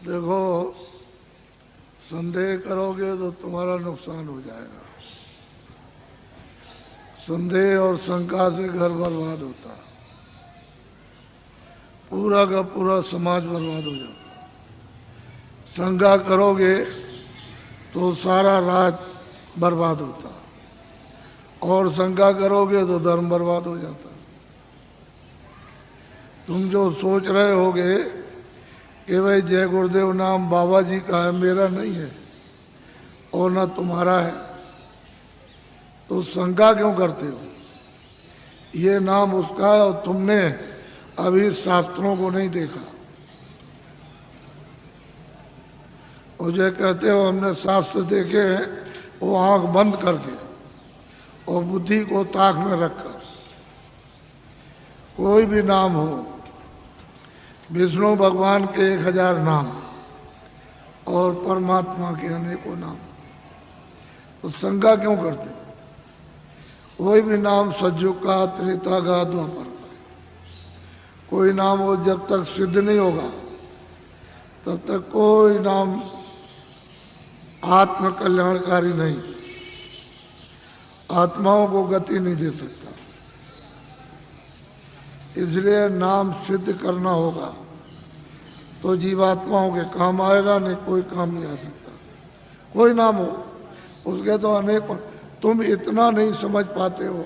देखो, संदेह करोगे तो तुम्हारा नुकसान हो जाएगा। संदेह और शंका से घर बर्बाद होता है, पूरा का पूरा समाज बर्बाद हो जाता है। शंका करोगे तो सारा राज बर्बाद होता है, और शंका करोगे तो धर्म बर्बाद हो जाता है। तुम जो सोच रहे होगे कि भाई जय गुरुदेव नाम बाबा जी का है, मेरा नहीं है और ना तुम्हारा है, तो शंका क्यों करते हो? ये नाम उसका है और तुमने अभी शास्त्रों को नहीं देखा। और जो कहते हो हमने शास्त्र देखे हैं, वो आंख बंद करके और बुद्धि को ताक में रखकर। कोई भी नाम हो, विष्णु भगवान के 1000 नाम और परमात्मा के अनेकों नाम, तो शंका क्यों करते? कोई भी नाम सतयुग का, त्रेता का, द्वापर का, कोई नाम वो जब तक सिद्ध नहीं होगा तब तक कोई नाम आत्म कल्याणकारी नहीं, आत्माओं को गति नहीं दे सकता। इसलिए नाम सिद्ध करना होगा तो जीवात्माओं के काम आएगा, नहीं कोई काम नहीं आ सकता। कोई नाम हो, उसके तो अनेक। तुम इतना नहीं समझ पाते हो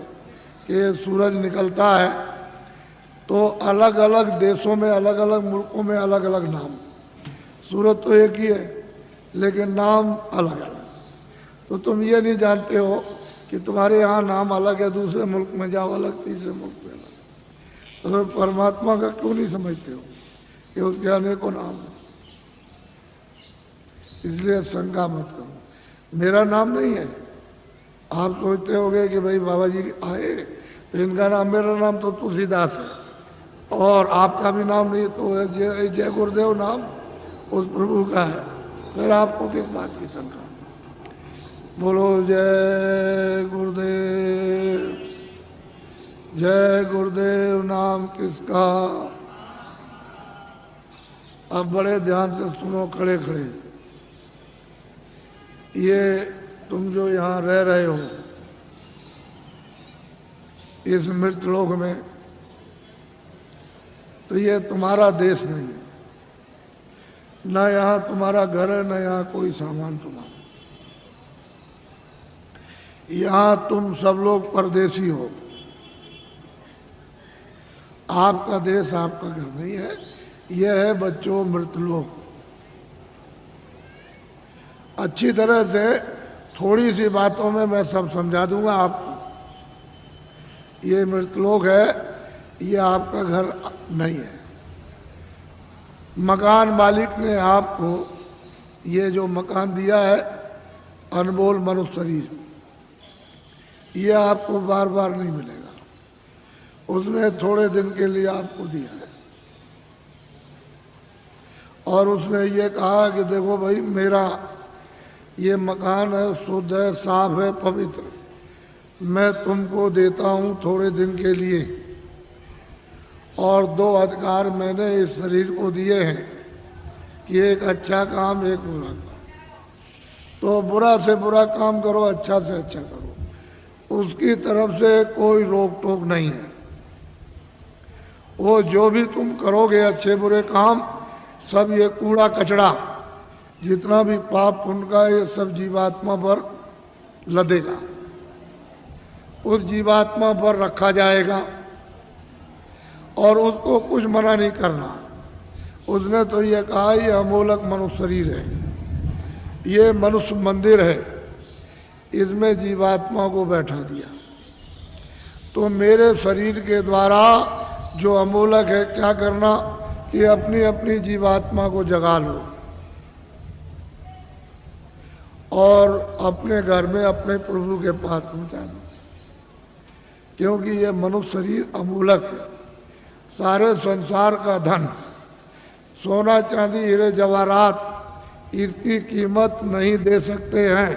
कि सूरज निकलता है तो अलग अलग देशों में, अलग अलग मुल्कों में अलग अलग नाम। सूरज तो एक ही है लेकिन नाम अलग अलग। तो तुम ये नहीं जानते हो कि तुम्हारे यहाँ नाम अलग है, दूसरे मुल्क में जाओ अलग, तीसरे मुल्क में अलग। तो परमात्मा का क्यों नहीं समझते हो कि उसके अनेकों नाम हैं? इसलिए शंका मत करो। मेरा नाम नहीं है। आप सोचते होगे कि भाई बाबा जी आए तो इनका नाम, मेरा नाम तो तुलसीदास है और आपका भी नाम नहीं, तो जय गुरुदेव नाम उस प्रभु का है, फिर आपको किस बात की शंका? बोलो जय गुरुदेव। जय गुरुदेव नाम किसका? अब बड़े ध्यान से सुनो, खड़े खड़े। ये तुम जो यहाँ रह रहे हो इस मृत लोक में, तो ये तुम्हारा देश नहीं है। ना यहाँ तुम्हारा घर है, ना यहाँ कोई सामान तुम्हारा। यहाँ तुम सब लोग परदेसी हो। आपका देश, आपका घर नहीं है। यह है बच्चों मृतलोक। अच्छी तरह से थोड़ी सी बातों में मैं सब समझा दूंगा आपको। ये मृतलोक है, ये आपका घर नहीं है। मकान मालिक ने आपको ये जो मकान दिया है, अनमोल मनुष्य शरीर, ये आपको बार बार नहीं मिलेगा। उसने थोड़े दिन के लिए आपको दिया है और उसने ये कहा कि देखो भाई, मेरा ये मकान है, शुद्ध है, साफ है, पवित्र, मैं तुमको देता हूँ थोड़े दिन के लिए। और 2 अधिकार मैंने इस शरीर को दिए हैं कि एक अच्छा काम, एक बुरा काम। तो बुरा से बुरा काम करो, अच्छा से अच्छा करो। उसकी तरफ से कोई रोक टोक नहीं है। वो जो भी तुम करोगे अच्छे बुरे काम, सब ये कूड़ा कचड़ा, जितना भी पाप पुण्य का, ये सब जीवात्मा पर लदेगा, उस जीवात्मा पर रखा जाएगा और उसको कुछ मना नहीं करना। उसने तो ये कहा ये अमोलक मनुष्य शरीर है, ये मनुष्य मंदिर है, इसमें जीवात्मा को बैठा दिया। तो मेरे शरीर के द्वारा जो अमोलक है, क्या करना कि अपनी अपनी जीवात्मा को जगा लो और अपने घर में अपने प्रभु के पास पहुंचा दो। क्योंकि ये मनुष्य शरीर अमूलक है। सारे संसार का धन, सोना चांदी हीरे जवाहरात, इसकी कीमत नहीं दे सकते हैं।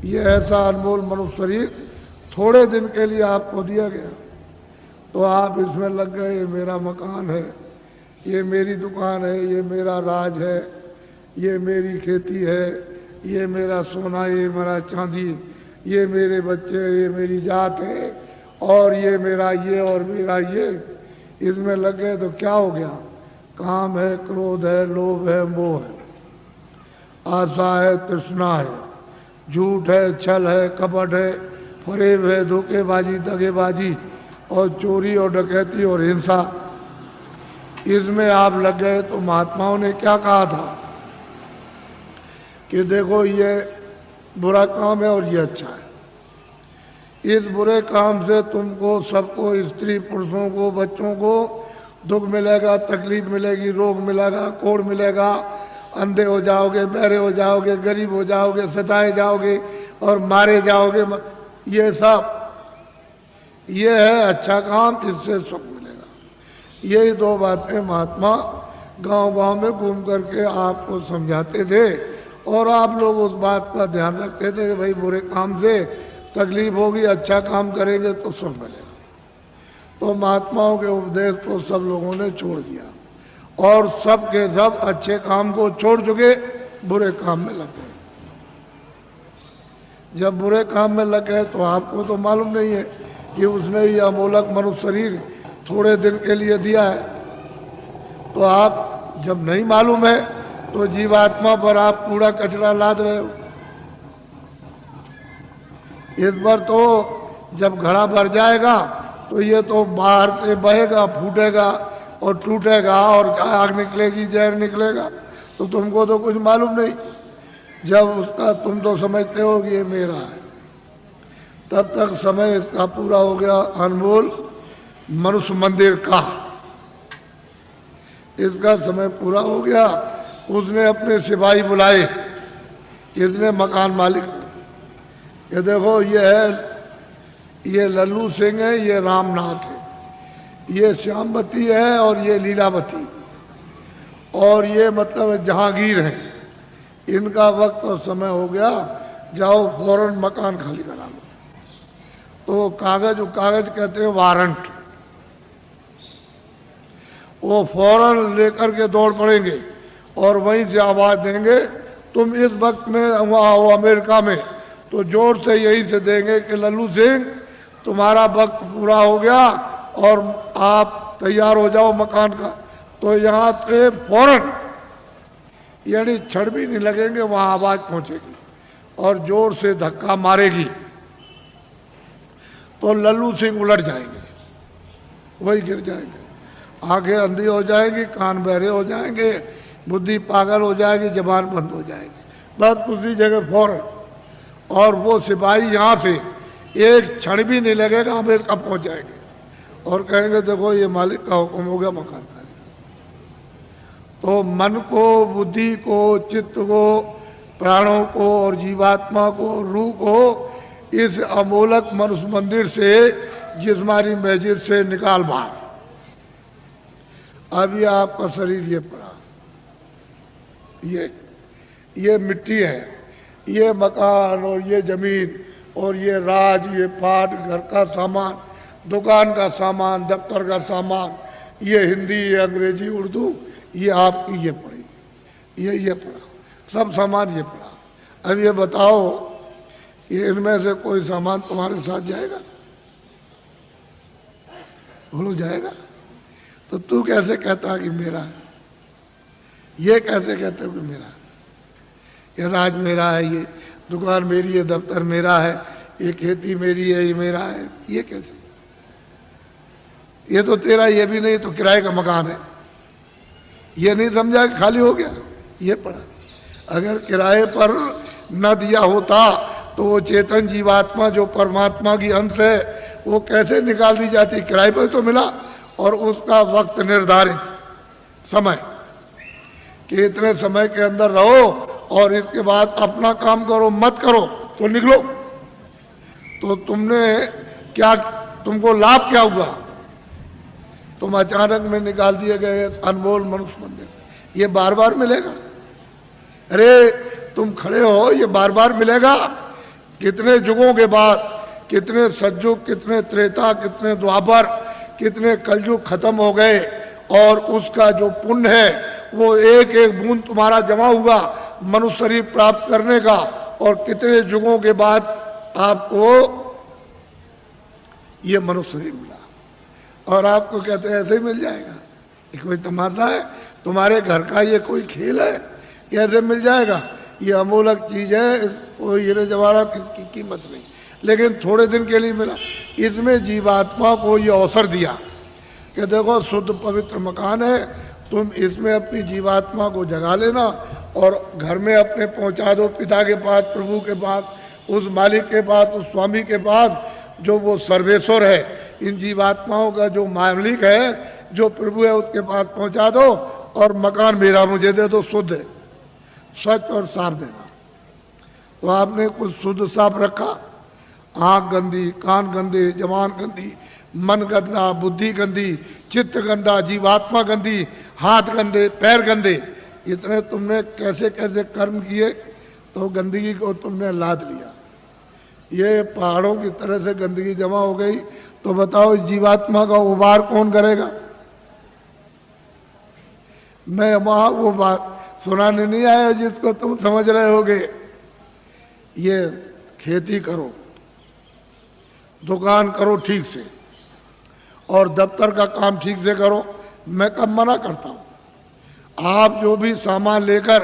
ये ऐसा अनमोल मनुष्य शरीर थोड़े दिन के लिए आपको दिया गया, तो आप इसमें लग गए, ये मेरा मकान है, ये मेरी दुकान है, ये मेरा राज है, ये मेरी खेती है, ये मेरा सोना, ये मेरा चांदी, ये मेरे बच्चे, ये मेरी जात है, और ये मेरा ये और मेरा ये, इसमें लग गए तो क्या हो गया? काम है, क्रोध है, लोभ है, मोह है, आशा है, तृष्णा है, झूठ है, छल है, कपट है, फरेब है, धोखेबाजी, दगेबाजी और चोरी और डकैती और हिंसा, इसमें आप लग गए। तो महात्माओं ने क्या कहा था कि देखो ये बुरा काम है और ये अच्छा है। इस बुरे काम से तुमको, सबको, स्त्री पुरुषों को, बच्चों को दुख मिलेगा, तकलीफ मिलेगी, रोग मिलेगा, कोढ़ मिलेगा, अंधे हो जाओगे, बहरे हो जाओगे, गरीब हो जाओगे, सताए जाओगे और मारे जाओगे। ये सब ये है अच्छा काम, इससे सुख मिलेगा। यही दो बातें महात्मा गांव-गांव में घूम करके आपको समझाते थे और आप लोग उस बात का ध्यान रखते थे कि भाई बुरे काम से तकलीफ होगी, अच्छा काम करेंगे तो सुख मिलेगा। तो महात्माओं के उपदेश को सब लोगों ने छोड़ दिया और सब के सब अच्छे काम को छोड़ चुके, बुरे काम में लग गए। जब बुरे काम में लग गए तो आपको तो मालूम नहीं है कि उसने ये अमोलक मनुष्य शरीर थोड़े दिन के लिए दिया है। तो आप जब नहीं मालूम है तो जीवात्मा पर आप कूड़ा कचरा लाद रहे हो। इस बार तो जब घड़ा भर जाएगा तो ये तो बाहर से बहेगा, फूटेगा और टूटेगा और आग निकलेगी, जहर निकलेगा, तो तुमको तो कुछ मालूम नहीं। जब उसका तुम तो समझते हो कि ये मेरा है, तब तक समय इसका पूरा हो गया। अनमोल मनुष्य मंदिर का इसका समय पूरा हो गया। उसने अपने सिपाही बुलाए, किसने? मकान मालिक। ये देखो ये है, ये लल्लू सिंह है, ये रामनाथ है, ये श्यामवती है और ये लीलावती, और ये मतलब जहांगीर है। इनका वक्त और समय हो गया, जाओ फौरन मकान खाली करा लो। तो कागज कहते हैं वारंट, वो फौरन लेकर के दौड़ पड़ेंगे और वहीं से आवाज देंगे। तुम इस वक्त में वहाँ हो अमेरिका में, तो जोर से यही से देंगे कि लल्लू सिंह तुम्हारा वक्त पूरा हो गया और आप तैयार हो जाओ मकान का। तो यहाँ से फौरन, यानी क्षण भी नहीं लगेंगे, वहाँ आवाज पहुंचेगी और जोर से धक्का मारेगी तो लल्लू सिंह उलट जाएंगे, वही गिर जाएंगे, आंखें अंधी हो जाएंगी, कान बहरे हो जाएंगे, बुद्धि पागल हो जाएगी, जबान बंद हो जाएगी, बस उसी जगह फौरन। और वो सिपाही यहाँ से एक क्षण भी नहीं लगेगा, अमेरिका पहुंच जाएंगे और कहेंगे देखो ये मालिक का हुक्म हो गया, मकान खाली। तो मन को, बुद्धि को, चित्त को, प्राणों को और जीवात्मा को, रूह को इस अमोलक मनुष्य मंदिर से, जिस्मानी मस्जिद से निकाल बाहर। अब ये आपका शरीर ये पड़ा, ये मिट्टी है, ये मकान और ये जमीन और ये राज, ये पाट, घर का सामान, दुकान का सामान, दफ्तर का सामान, ये हिंदी, ये अंग्रेजी, उर्दू, ये आपकी ये पड़ी, ये पड़ा, सब सामान ये पड़ा। अब ये बताओ, ये इनमें से कोई सामान तुम्हारे साथ जाएगा? बोलो जाएगा? तो तू कैसे कहता कि मेरा है? ये कैसे कहते हो कि मेरा है? ये राज मेरा है, ये दुकान मेरी है, दफ्तर मेरा है, ये खेती मेरी है, ये मेरा है, ये कैसे? ये तो तेरा ये भी नहीं, तो किराए का मकान है। ये नहीं समझा कि खाली हो गया, ये पड़ा। अगर किराए पर न दिया होता तो वो चेतन जीवात्मा जो परमात्मा की अंश है, वो कैसे निकाल दी जाती? किराए पर तो मिला और उसका वक्त निर्धारित समय कि इतने समय के अंदर रहो और इसके बाद अपना काम करो, मत करो तो निकलो। तो तुमने क्या, तुमको लाभ क्या हुआ? तुम अचानक में निकाल दिए गए अनमोल मनुष्य मंदिर, ये बार बार मिलेगा? अरे तुम खड़े हो, ये बार बार मिलेगा? कितने युगों के बाद, कितने सतयुग, कितने त्रेता, कितने द्वापर, कितने कलयुग खत्म हो गए और उसका जो पुण्य है वो एक एक बूंद तुम्हारा जमा हुआ मनुष्य शरीर प्राप्त करने का, और कितने युगों के बाद आपको ये मनुष्य शरीर मिला। और आपको कहते हैं ऐसे ही मिल जाएगा, ये कोई तमाशा है? तुम्हारे घर का ये कोई खेल है? कैसे मिल जाएगा? ये अमूलक चीज है, इसको हीरे जवाहरात इसकी कीमत नहीं, लेकिन थोड़े दिन के लिए मिला। इसमें जीवात्मा को ये अवसर दिया कि देखो शुद्ध पवित्र मकान है, तुम इसमें अपनी जीवात्मा को जगा लेना और घर में अपने पहुंचा दो पिता के पास, प्रभु के पास, उस मालिक के पास, उस स्वामी के पास जो वो सर्वेश्वर है, इन जीवात्माओं का जो मालिक है, जो प्रभु है, उसके पास पहुंचा दो और मकान मेरा मुझे दे दो, शुद्ध है, स्वच्छ और साफ देना। तो आपने कुछ शुद्ध साफ रखा, आंख गंदी, कान गंदे, जबान गंदी, मन गंदा, बुद्धि गंदी, चित्त गंदा, जीवात्मा गंदी, हाथ गंदे, पैर गंदे, इतने तुमने कैसे कैसे कर्म किए तो गंदगी को तुमने लाद लिया। ये पहाड़ों की तरह से गंदगी जमा हो गई, तो बताओ इस जीवात्मा का उबार कौन करेगा? मैं वहां वो बात सुनाने नहीं आया जिसको तुम समझ रहे होगे। ये खेती करो, दुकान करो ठीक से, और दफ्तर का काम ठीक से करो। मैं कब मना करता हूं? आप जो भी सामान लेकर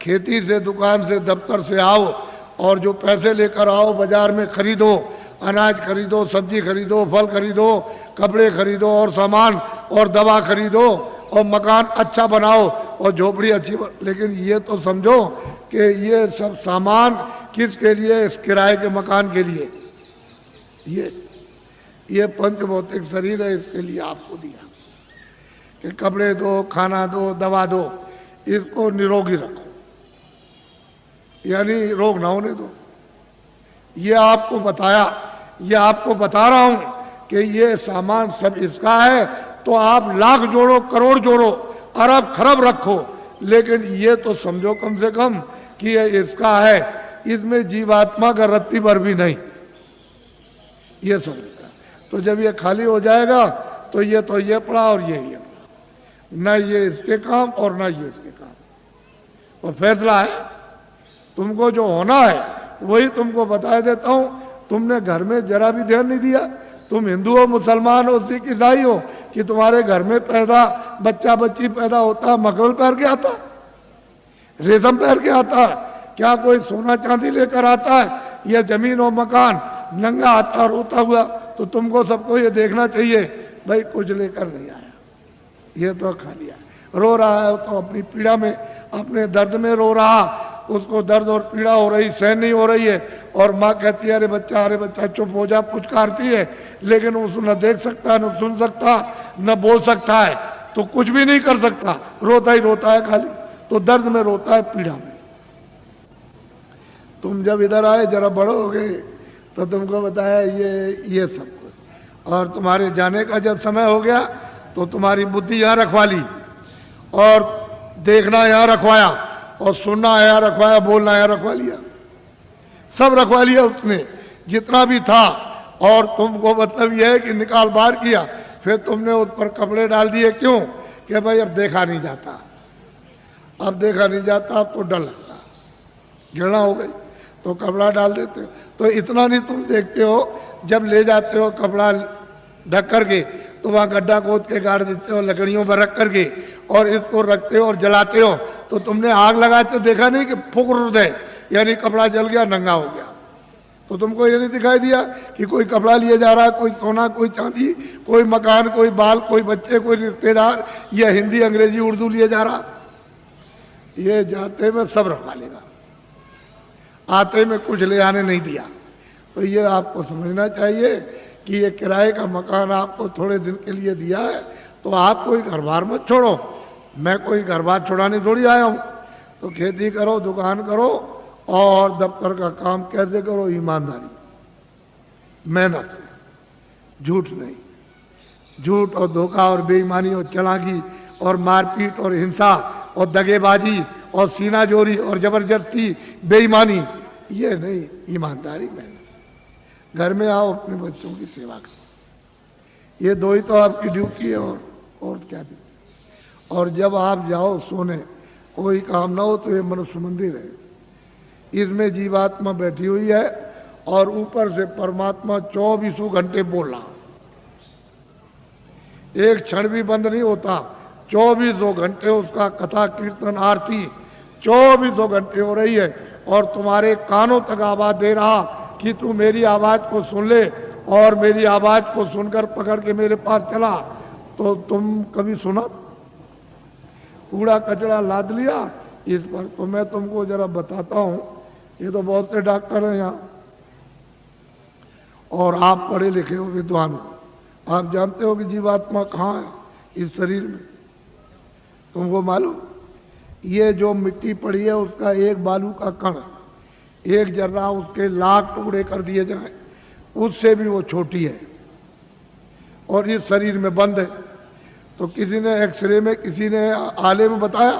खेती से, दुकान से, दफ्तर से आओ, और जो पैसे लेकर आओ बाजार में खरीदो, अनाज खरीदो, सब्जी खरीदो, फल खरीदो, कपड़े खरीदो, और सामान और दवा खरीदो, और मकान अच्छा बनाओ और झोपड़ी अच्छी लेकिन ये तो समझो कि ये सब सामान किसके लिए? इस किराए के मकान के लिए। ये पंच भौतिक शरीर है, इसके लिए आपको दिया कि कपड़े दो, खाना दो, दवा दो, इसको निरोगी रखो, यानी रोग ना होने दो। ये आपको बताया, ये आपको बता रहा हूं कि ये सामान सब इसका है, तो आप लाख जोड़ो, करोड़ जोड़ो, अरब खरब रखो, लेकिन ये तो समझो कम से कम कि ये इसका है, इसमें जीवात्मा का रत्ती भर भी नहीं, ये समझता। तो जब ये खाली हो जाएगा तो ये पड़ा और ये पड़ा, न ये इसके काम और न ये इसके काम। और फैसला है, तुमको जो होना है वही तुमको बता देता हूं। तुमने घर में जरा भी ध्यान नहीं दिया। तुम हिंदू हो, मुसलमान हो, सिख ईसाई हो, कि तुम्हारे घर में बच्चा बच्ची पैदा होता है मखमल पहन के आता, रेशम पहन के आता, क्या कोई सोना चांदी लेकर आता है, या जमीन और मकान नंगा आता और रोता हुआ? तो तुमको सबको ये देखना चाहिए भाई कुछ लेकर नहीं आया, ये तो खा लिया। रो रहा है तो अपनी पीड़ा में, अपने दर्द में रो रहा, उसको दर्द और पीड़ा हो रही, सहन नहीं हो रही है, और माँ कहती है अरे बच्चा चुप हो जा, पुचकारती है, लेकिन उसको न देख सकता, न सुन सकता, न बोल सकता है, तो कुछ भी नहीं कर सकता, रोता ही रोता है खाली। तो दर्द में रोता है, पीड़ा में। तुम जब इधर आए, जरा बड़े हो गए, तो तुमको बताया ये सब कुछ, और तुम्हारे जाने का जब समय हो गया तो तुम्हारी बुद्धि यहाँ रखवा ली, और देखना यहाँ रखवाया, और सुनना यहाँ रखवाया, बोलना यहाँ रखवा लिया, सब रखवा लिया उसने जितना भी था। और तुमको मतलब यह है कि निकाल बाहर किया, फिर तुमने उस पर कपड़े डाल दिए। क्यों? कि भाई अब देखा नहीं जाता, अब देखा नहीं जाता, अब तो डर लगता, घृणा हो गई, तो कपड़ा डाल देते हो। तो इतना नहीं तुम देखते हो, जब ले जाते हो कपड़ा ढक करके, तो वहाँ गड्ढा खोद के गाड़ देते हो, लकड़ियों पर रख करके, और इसको रखते हो और जलाते हो। तो तुमने आग लगाते देखा नहीं कि फुक दे, यानी कपड़ा जल गया, नंगा हो गया। तो तुमको ये नहीं दिखाई दिया कि कोई कपड़ा लिए जा रहा है, कोई सोना, कोई चांदी, कोई मकान, कोई बाल, कोई बच्चे, कोई रिश्तेदार, या हिंदी अंग्रेजी उर्दू लिए जा रहा? ये जाते में सब रखवा लेगा, आते में कुछ ले आने नहीं दिया। तो ये आपको समझना चाहिए कि ये किराए का मकान आपको थोड़े दिन के लिए दिया है, तो आप कोई घर बार मत छोड़ो। मैं कोई घर बार छोड़ाने थोड़ी आया हूँ। तो खेती करो, दुकान करो, और दफ्तर का काम कैसे करो? ईमानदारी, मेहनत, झूठ नहीं। झूठ और धोखा और बेईमानी और चालाकी और मारपीट और हिंसा और दगेबाजी और सीनाजोरी और जबरदस्ती, बेईमानी, ये नहीं, ईमानदारी, मेहनत। घर में आओ, अपने बच्चों की सेवा करो, ये दो ही तो आपकी ड्यूटी है, और क्या भी। और जब आप जाओ सोने, कोई काम ना हो तो ये मनुष्य मंदिर है, इसमें जीवात्मा बैठी हुई है और ऊपर से परमात्मा 24 घंटे बोल रहा, एक क्षण भी बंद नहीं होता। 24 घंटे उसका कथा कीर्तन आरती 24 घंटे हो रही है और तुम्हारे कानों तक आवाज दे रहा कि तू मेरी आवाज को सुन ले, और मेरी आवाज को सुनकर पकड़ के मेरे पास चला। तो तुम कभी सुना? कूड़ा कचरा लाद लिया इस पर। तो मैं तुमको जरा बताता हूं, ये तो बहुत से डॉक्टर हैं यहाँ और आप पढ़े लिखे हो, विद्वान हो, आप जानते हो कि जीवात्मा कहाँ है इस शरीर में? तुमको मालूम? ये जो मिट्टी पड़ी है उसका एक बालू का कण, एक जर्रा उसके लाख टुकड़े कर दिए जाए, उससे भी वो छोटी है और इस शरीर में बंद है। तो किसी ने एक्सरे में, किसी ने आले में बताया?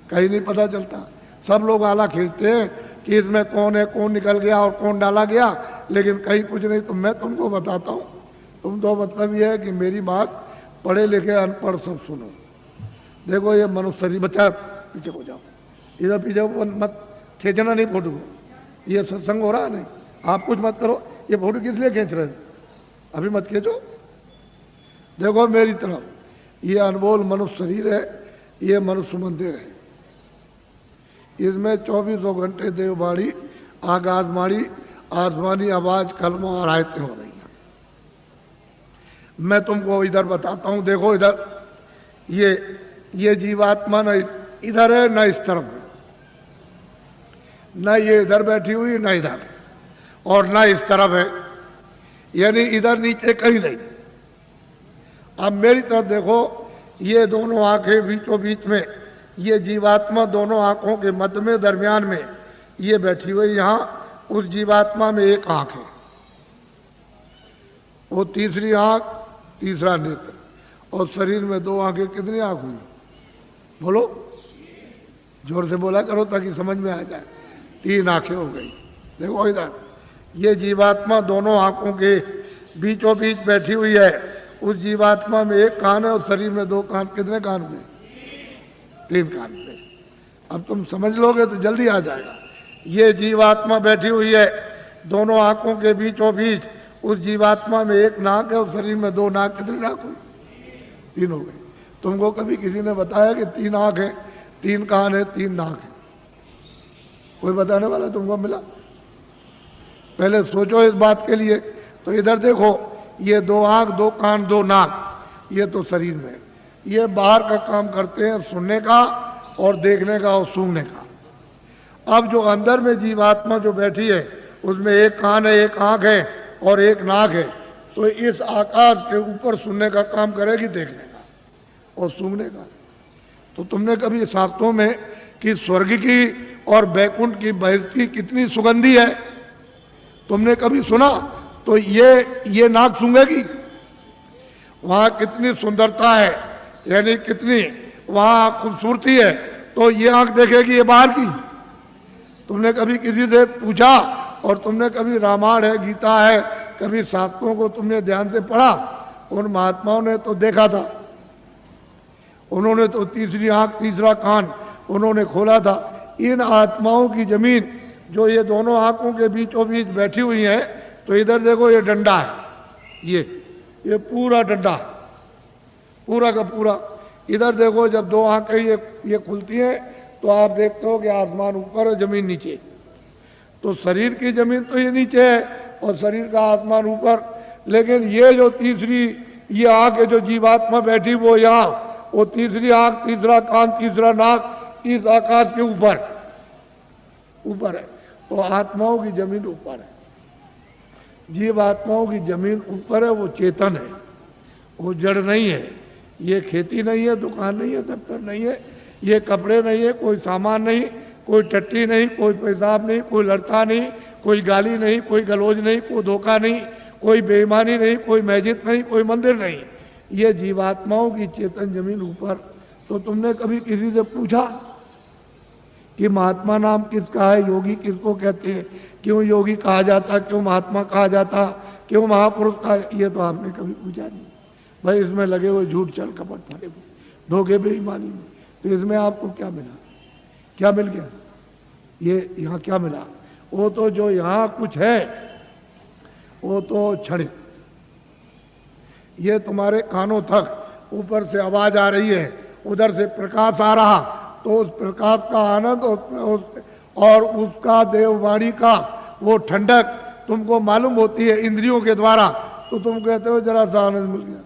कहीं नहीं पता चलता। सब लोग आला खींचते हैं कि इसमें कौन है, कौन निकल गया और कौन डाला गया, लेकिन कहीं कुछ नहीं। तो मैं तुमको बताता हूँ, तुम तो मतलब ये है कि मेरी बात पढ़े लिखे अनपढ़ सब सुनो। देखो ये मनुष्य शरीर, बच्चा पीछे हो जाओ, इधर पीछे मत खींचना नहीं फोटो को, ये सत्संग हो रहा है नहीं, आप कुछ मत करो। ये फोटो किस लिए खींच रहे हो? अभी मत खींचो। देखो मेरी तरफ, ये अनमोल मनुष्य शरीर है, ये मनुष्य मंदिर है, इसमें 24 घंटे देववाणी, आकाशवाणी, आसमानी आवाज, कलमा और आयतें हो रही हैं। मैं तुमको इधर बताता हूं, देखो इधर ये जीवात्मा न इधर है न इस तरफ है, न ये इधर बैठी हुई न इधर, और न इस तरफ है, यानी इधर नीचे कहीं नहीं। अब मेरी तरफ देखो, ये दोनों आंखें बीचों बीच में, ये जीवात्मा दोनों आंखों के मध्य में, दरमियान में ये बैठी हुई। यहां उस जीवात्मा में एक आंख है, वो तीसरी आंख, तीसरा नेत्र, और शरीर में 2 आंखें। कितनी आंख हुई? बोलो, जोर से बोला करो ताकि समझ में आ जाए। 3 आंखें हो गई। देखो इधर, ये जीवात्मा दोनों आंखों के बीचों बीच बैठी हुई है। उस जीवात्मा में एक कान है और शरीर में 2 कान। कितने कान हुए? 3 कान पे। अब तुम समझ लोगे तो जल्दी आ जाएगा। ये जीवात्मा बैठी हुई है दोनों आंखों के बीचों बीच। उस जीवात्मा में एक नाक है और शरीर में 2 नाक। कितनी नाक हुई? 3 हो गई। तुमको कभी किसी ने बताया कि 3 आंख है, 3 कान है, 3 नाक है? कोई बताने वाला तुमको मिला? पहले सोचो इस बात के लिए। तो इधर देखो, ये 2 आंख, 2 कान, 2 नाक, ये तो शरीर में। ये बाहर का काम करते हैं, सुनने का और देखने का और सूंघने का। अब जो अंदर में जीवात्मा जो बैठी है, उसमें एक कान है, एक आंख है और एक नाक है। तो इस आकाश के ऊपर सुनने का काम करेगी, देखने का और सूंघने का। तो तुमने कभी शास्त्रों में कि स्वर्ग की और बैकुंठ की बहिष्ठी कितनी सुगंधी है, तुमने कभी सुना? तो ये नाक सूंघेगी, वहां कितनी सुंदरता है, यानी कितनी वहां खूबसूरती है, तो ये आंख देखेगी ये बाहर की। तुमने कभी किसी से पूछा? और तुमने कभी रामायण है, गीता है, कभी शास्त्रों को तुमने ध्यान से पढ़ा? उन महात्माओं ने तो देखा था, उन्होंने तो तीसरी आंख, तीसरा कान उन्होंने खोला था। इन आत्माओं की जमीन जो ये दोनों आंखों के बीचों बीच बैठी हुई है, तो इधर देखो ये डंडा है, ये पूरा डंडा, पूरा का पूरा। इधर देखो, जब 2 आंखें ये खुलती हैं तो आप देखते हो कि आसमान ऊपर है, जमीन नीचे। तो शरीर की जमीन तो ये नीचे है और शरीर का आसमान ऊपर। लेकिन ये जो तीसरी ये आंख है जो जीवात्मा बैठी, वो यहाँ, वो तीसरी आंख, तीसरा कान, तीसरा नाक इस आकाश के ऊपर है। तो आत्माओं की जमीन ऊपर है, जीवात्माओं की जमीन ऊपर है। वो चेतन है, वो जड़ नहीं है। ये खेती नहीं है, दुकान नहीं है, दफ्तर नहीं है, ये कपड़े नहीं है, कोई सामान नहीं, कोई टट्टी नहीं, कोई पेशाब नहीं, कोई लड़का नहीं, कोई गाली नहीं, कोई गलोज नहीं, कोई धोखा नहीं, कोई बेईमानी नहीं, कोई मस्जिद नहीं, कोई मंदिर नहीं। ये जीवात्माओं की चेतन जमीन ऊपर। तो तुमने कभी किसी से पूछा कि महात्मा नाम किसका है, योगी किसको कहते हैं, क्यों योगी कहा जाता, क्यों महात्मा कहा जाता, क्यों महापुरुष कहा? ये तो आपने कभी पूछा नहीं। भाई इसमें लगे हुए झूठ, चल कपट, फरे धोखे बेईमानी में। तो इसमें आपको क्या मिला, क्या मिल गया? ये यहाँ क्या मिला? वो तो जो यहाँ कुछ है वो तो क्षणिक। ये तुम्हारे कानों तक ऊपर से आवाज आ रही है, उधर से प्रकाश आ रहा, तो उस प्रकाश का आनंद और उसका देववाणी का वो ठंडक तुमको मालूम होती है इंद्रियों के द्वारा, तो तुम कहते हो जरा सा आनंद मिल गया,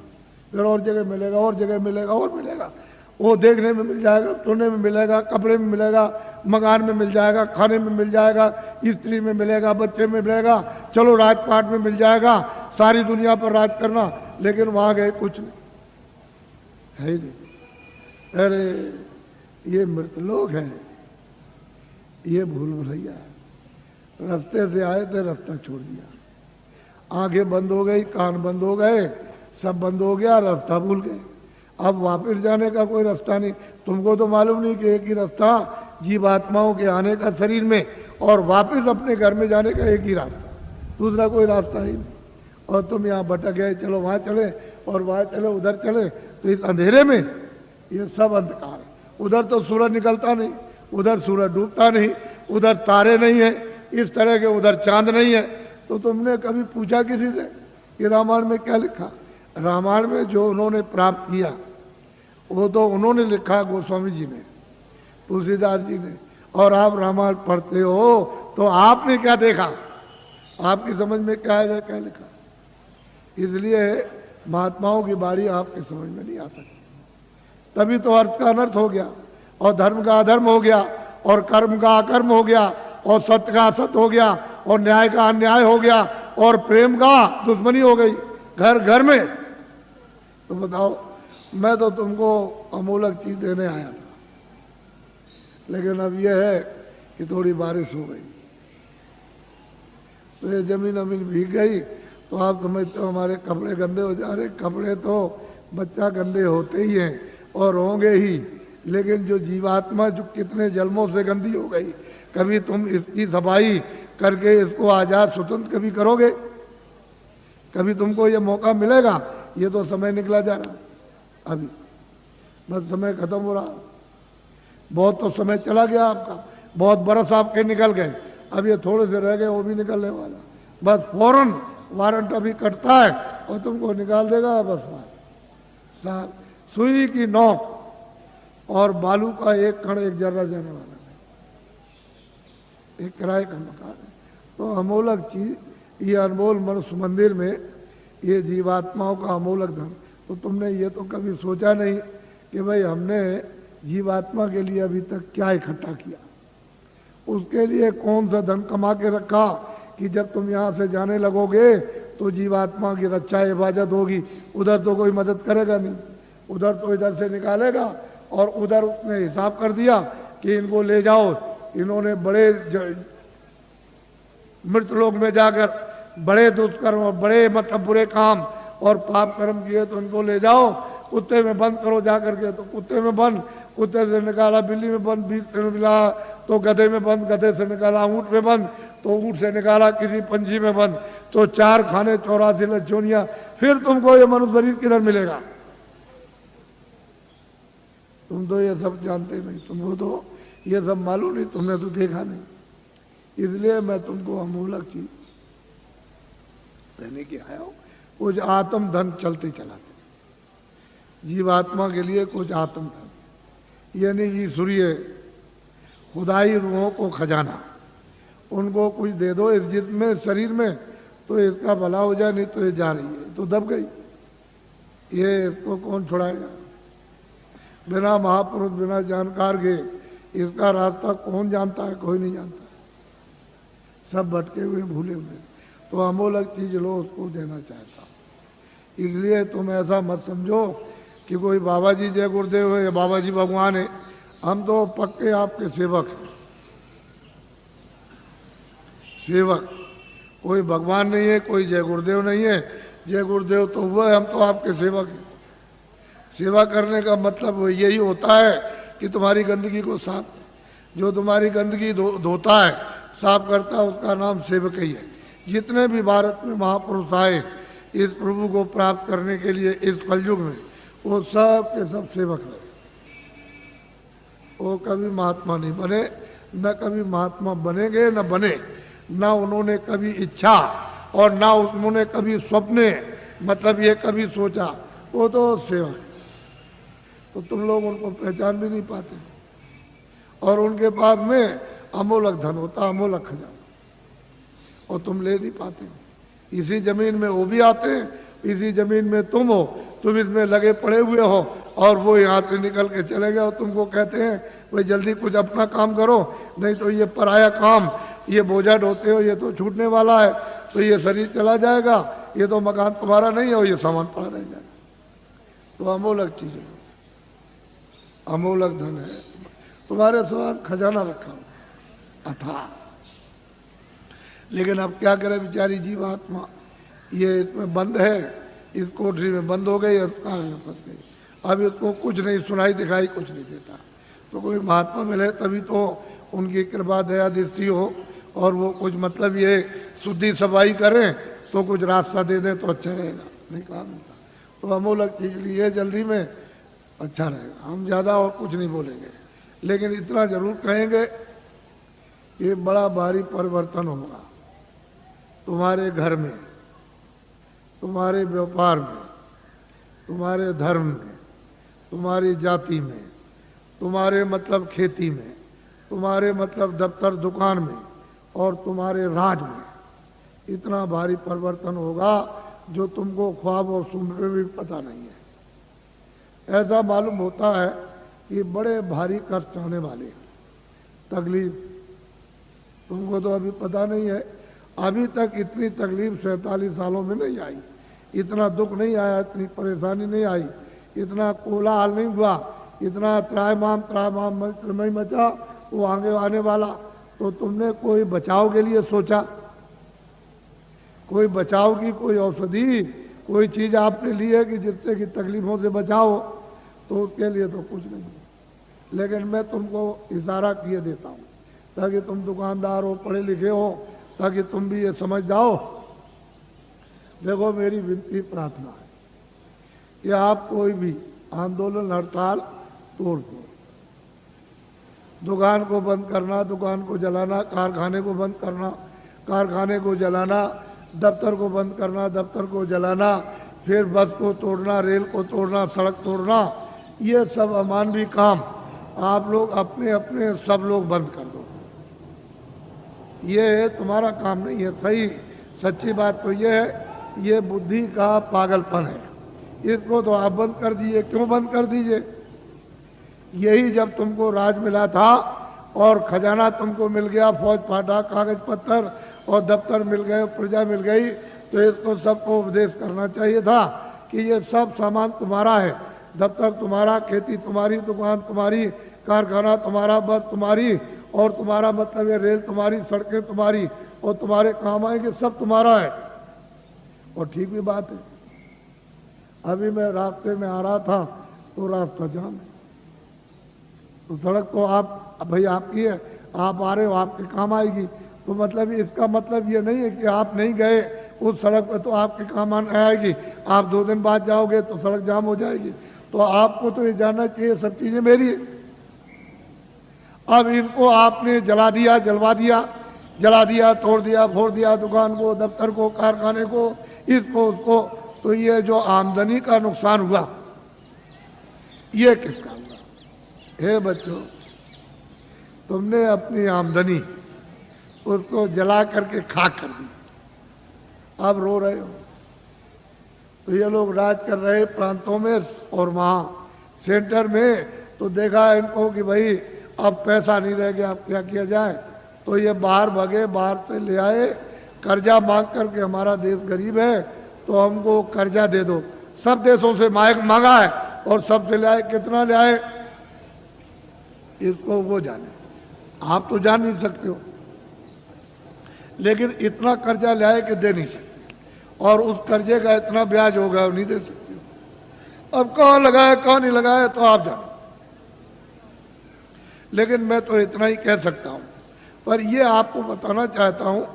फिर और जगह मिलेगा, और जगह मिलेगा, और मिलेगा। वो देखने में मिल जाएगा, सुनने में मिलेगा, कपड़े में मिलेगा, मकान में मिल जाएगा, खाने में मिल जाएगा, स्त्री में मिलेगा, बच्चे में मिलेगा, चलो राजपाट में मिल जाएगा, सारी दुनिया पर राज करना। लेकिन वहां गए कुछ नहीं है ही नहीं। अरे ये मृतलोक है, ये भूल भुलैया है। रास्ते से आए थे, रास्ता छोड़ दिया, आंखें बंद हो गई, कान बंद हो गए, सब बंद हो गया, रास्ता भूल गए। अब वापस जाने का कोई रास्ता नहीं। तुमको तो मालूम नहीं कि एक ही रास्ता जीवात्माओं के आने का शरीर में और वापस अपने घर में जाने का एक ही रास्ता, दूसरा कोई रास्ता ही नहीं। और तुम यहाँ भटक गए, चलो वहाँ चले और वहाँ चले, उधर चले, तो इस अंधेरे में ये सब अंधकार है। उधर तो सूरज निकलता नहीं, उधर सूरज डूबता नहीं, उधर तारे नहीं है इस तरह के, उधर चांद नहीं है। तो तुमने कभी पूछा किसी से कि रामायण में क्या लिखा? रामायण में जो उन्होंने प्राप्त किया वो तो उन्होंने लिखा, गोस्वामी जी ने, तुलसीदास जी ने। और आप रामायण पढ़ते हो तो आपने क्या देखा? आपकी समझ में क्या आएगा, क्या लिखा? इसलिए महात्माओं की बारी आपके समझ में नहीं आ सकती। तभी तो अर्थ का अनर्थ हो गया, और धर्म का अधर्म हो गया, और कर्म का अकर्म हो गया, और सत्य का असत्य हो गया, और न्याय का अन्याय हो गया, और प्रेम का दुश्मनी हो गई घर घर में। तो बताओ, मैं तो तुमको अमूलक चीज देने आया था, लेकिन अब यह है कि थोड़ी बारिश हो गई तो ये जमीन अमीन भीग गई, तो आप समझते हो हमारे कपड़े गंदे हो जा रहे। कपड़े तो बच्चा गंदे होते ही हैं और होंगे ही, लेकिन जो जीवात्मा जो कितने जन्मों से गंदी हो गई, कभी तुम इसकी सफाई करके इसको आजाद स्वतंत्र कभी करोगे? कभी तुमको ये मौका मिलेगा? ये तो समय निकला जा रहा, अभी बस समय खत्म हो रहा। बहुत तो समय चला गया आपका, बहुत बरस आपके निकल गए, अब ये थोड़े से रह गए, वो भी निकलने वाला। बस फौरन वारंट अभी कटता है और तुमको निकाल देगा। बस साल सुई की नोक और बालू का एक कण एक जर्रा जाने वाला है, एक किराए का मकान है। तो अमोलक चीज, ये अनमोल मनुष्य मंदिर में ये जीवात्माओं का अमोलक धन। तो तुमने ये तो कभी सोचा नहीं कि भाई हमने जीवात्मा के लिए अभी तक क्या इकट्ठा किया, उसके लिए कौन सा धन कमा के रखा कि जब तुम यहाँ से जाने लगोगे तो जीवात्मा की रक्षा हिफाजत होगी। उधर तो कोई मदद करेगा नहीं, उधर तो इधर से निकालेगा, और उधर उसने हिसाब कर दिया कि इनको ले जाओ, इन्होंने बड़े मृतलोक में जाकर बड़े दुष्कर्म और बड़े मतलब बुरे काम और पाप कर्म किए, तो इनको ले जाओ, कुत्ते में बंद करो जाकर के। तो कुत्ते में बंद, कुत्ते से निकाला बिल्ली में बंद, बीच से मिला तो गधे में बंद, गधे से निकाला ऊँट में बंद, तो ऊँट से निकाला किसी पंछी में बंद, तो 4 खाने 84 लज्जोनिया। फिर तुमको ये मनुष्य शरीर किधर मिलेगा? तुम तो ये सब जानते नहीं, तुमको तो ये सब मालूम नहीं, तुमने तो देखा नहीं। इसलिए मैं तुमको अमूलक चीज देने के आया हूँ। कुछ आत्म धन चलते चलाते, जीवात्मा के लिए कुछ आत्म धन, यानी ईश्वरीय खुदाई रूहों को खजाना, उनको कुछ दे दो इस जिस्म में, शरीर में, तो इसका भला हो जाए। नहीं तो ये जा रही है तो दब गई, ये इसको कौन छुड़ाएगा? बिना महापुरुष, बिना जानकार के इसका रास्ता कौन जानता है? कोई नहीं जानता, सब भटके हुए भूले हुए। तो अमोलक चीज लो, उसको देना चाहता हूँ। इसलिए तुम ऐसा मत समझो कि कोई बाबा जी जय गुरुदेव है या बाबा जी भगवान है। हम तो पक्के आपके सेवक हैं, सेवक। कोई भगवान नहीं है, कोई जय गुरुदेव नहीं है। जय गुरुदेव तो हुआ है, हम तो आपके सेवक हैं। सेवा करने का मतलब यही होता है कि तुम्हारी गंदगी को साफ, जो तुम्हारी गंदगी धोता है, साफ करता है, उसका नाम सेवक ही है। जितने भी भारत में महापुरुष आए इस प्रभु को प्राप्त करने के लिए इस कलयुग में, वो सब के सब सेवक रहे। वो कभी महात्मा नहीं बने, न कभी महात्मा बनेंगे, न बने, न उन्होंने कभी इच्छा और ना उन्होंने कभी स्वप्ने मतलब ये कभी सोचा। वो तो सेवा, तो तुम लोग उनको पहचान भी नहीं पाते। और उनके पास में अमोलक धन होता, अमोलक खजाना, और तुम ले नहीं पाते हो। इसी जमीन में वो भी आते हैं, इसी जमीन में तुम हो, तुम इसमें लगे पड़े हुए हो, और वो यहाँ से निकल के चले गए और तुमको कहते हैं भाई जल्दी कुछ अपना काम करो, नहीं तो ये पराया काम, ये बोझा ढोते हो, ये तो छूटने वाला है, तो ये शरीर चला जाएगा, ये तो मकान तुम्हारा नहीं है, ये सामान पड़ा रह जाएगा। तो अमोलक चीज है, अमोलक धन है, तुम्हारे पास खजाना रखा हो अथा। लेकिन अब क्या करे बेचारी जीवात्मा, ये इसमें बंद है, इस कोठरी में बंद हो गई, इस कान में फंस गई। अब इसको कुछ नहीं सुनाई दिखाई कुछ नहीं देता। तो कोई महात्मा मिले तभी तो उनकी कृपा दया दृष्टि हो और वो कुछ मतलब ये शुद्धि सफाई करें तो कुछ रास्ता दे दें तो अच्छा रहेगा, नहीं काम मिलता। तो अमोलक चीज लिए जल्दी में अच्छा रहेगा। हम ज़्यादा और कुछ नहीं बोलेंगे, लेकिन इतना जरूर कहेंगे ये बड़ा भारी परिवर्तन होगा तुम्हारे घर में, तुम्हारे व्यापार में, तुम्हारे धर्म में, तुम्हारी जाति में, तुम्हारे मतलब खेती में, तुम्हारे मतलब दफ्तर दुकान में, और तुम्हारे राज में। इतना भारी परिवर्तन होगा जो तुमको ख्वाब और सुन में भी पता नहीं है। ऐसा मालूम होता है कि बड़े भारी कष्ट आने वाले, तकलीफ, तुमको तो अभी पता नहीं है। अभी तक इतनी तकलीफ 47 सालों में नहीं आई, इतना दुख नहीं आया, इतनी परेशानी नहीं आई, इतना कोलाहल नहीं हुआ, इतना त्रायमाम नहीं मचा वो आगे आने वाला। तो तुमने कोई बचाव के लिए सोचा, कोई बचाव की कोई औषधि, कोई चीज आपने ली है कि जिससे कि तकलीफों से बचाओ? तो उसके लिए तो कुछ नहीं। लेकिन मैं तुमको इशारा किए देता हूँ ताकि तुम दुकानदार हो, पढ़े लिखे हो, ताकि तुम भी ये समझ जाओ। देखो मेरी विनती प्रार्थना है कि आप कोई भी आंदोलन हड़ताल तोड़ दो। दुकान को बंद करना, दुकान को जलाना, कारखाने को बंद करना, कारखाने को जलाना, दफ्तर को बंद करना, दफ्तर को जलाना, फिर बस को तोड़ना, रेल को तोड़ना, सड़क तोड़ना, ये सब अमानवीय काम आप लोग अपने अपने सब लोग बंद कर दो। ये तुम्हारा काम नहीं है। सही सच्ची बात तो ये है, ये बुद्धि का पागलपन है। इसको तो आप बंद कर दीजिए। क्यों बंद कर दीजिए? यही जब तुमको राज मिला था और खजाना तुमको मिल गया, फौज फाटा, कागज पत्थर और दफ्तर मिल गए, प्रजा मिल गई, तो इसको सबको उपदेश करना चाहिए था कि ये सब सामान तुम्हारा है। दफ्तर तुम्हारा, खेती तुम्हारी, दुकान तुम्हारी, कारखाना तुम्हारा, बस तुम्हारी, और तुम्हारा मतलब ये रेल तुम्हारी, सड़कें तुम्हारी, और तुम्हारे काम आएंगे, सब तुम्हारा है। और ठीक भी बात है। अभी मैं रास्ते में आ रहा था तो रास्ता जाम है, तो सड़क तो आप भाई आपकी है, आप आ रहे हो, आपके काम आएगी। तो मतलब इसका मतलब ये नहीं है कि आप नहीं गए उस सड़क पर तो आपके काम आएगी, आप 2 दिन बाद जाओगे तो सड़क जाम हो जाएगी। तो आपको तो ये जानना चाहिए सब चीजें मेरी है। अब इनको आपने जला दिया, जलवा दिया, जला दिया, तोड़ दिया, फोड़ दिया, दुकान को, दफ्तर को, कारखाने को, इसको उसको, तो ये जो आमदनी का नुकसान हुआ ये किसका हुआ? हे बच्चों, तुमने अपनी आमदनी उसको जला करके खाक कर दी, अब रो रहे हो। तो ये लोग राज कर रहे प्रांतों में और वहाँ सेंटर में, तो देखा इनको कि भाई अब पैसा नहीं रह गया, अब क्या किया जाए? तो ये बाहर भगे, बाहर से ले आए कर्जा मांग करके, हमारा देश गरीब है तो हमको कर्जा दे दो। सब देशों से मांगा है और सबसे ले आए। कितना ले आए इसको वो जाने, आप तो जान नहीं सकते हो, लेकिन इतना कर्जा ले आए कि दे नहीं सकते, और उस कर्जे का इतना ब्याज होगा नहीं दे सकते हो। अब कहाँ लगाया कहाँ नहीं लगाया तो आप जानो, लेकिन मैं तो इतना ही कह सकता हूँ। पर ये आपको बताना चाहता हूँ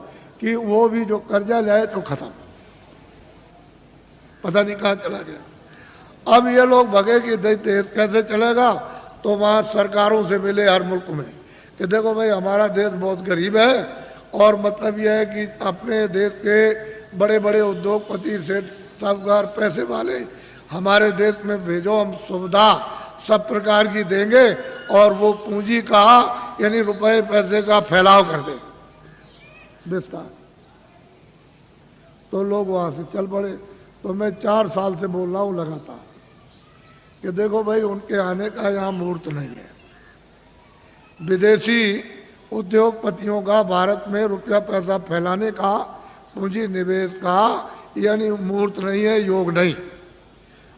कि वो भी जो कर्जा ले आए तो खत्म, पता नहीं कहाँ चला गया। अब ये लोग भगे कि देश कैसे चलेगा, तो वहाँ सरकारों से मिले हर मुल्क में कि देखो भाई हमारा देश बहुत गरीब है और मतलब यह है कि अपने देश के बड़े बड़े उद्योगपति सेठ साहूकार पैसे वाले हमारे देश में भेजो, हम सुविधा सब प्रकार की देंगे और वो पूंजी का यानी रुपए पैसे का फैलाव कर दे विस्तार। तो लोग वहाँ से चल पड़े। तो मैं 4 साल से बोल रहा हूँ लगातार कि देखो भाई उनके आने का यहाँ मुहूर्त नहीं है। विदेशी उद्योगपतियों का भारत में रुपया पैसा फैलाने का, पूंजी निवेश का यानी मुहूर्त नहीं है, योग नहीं।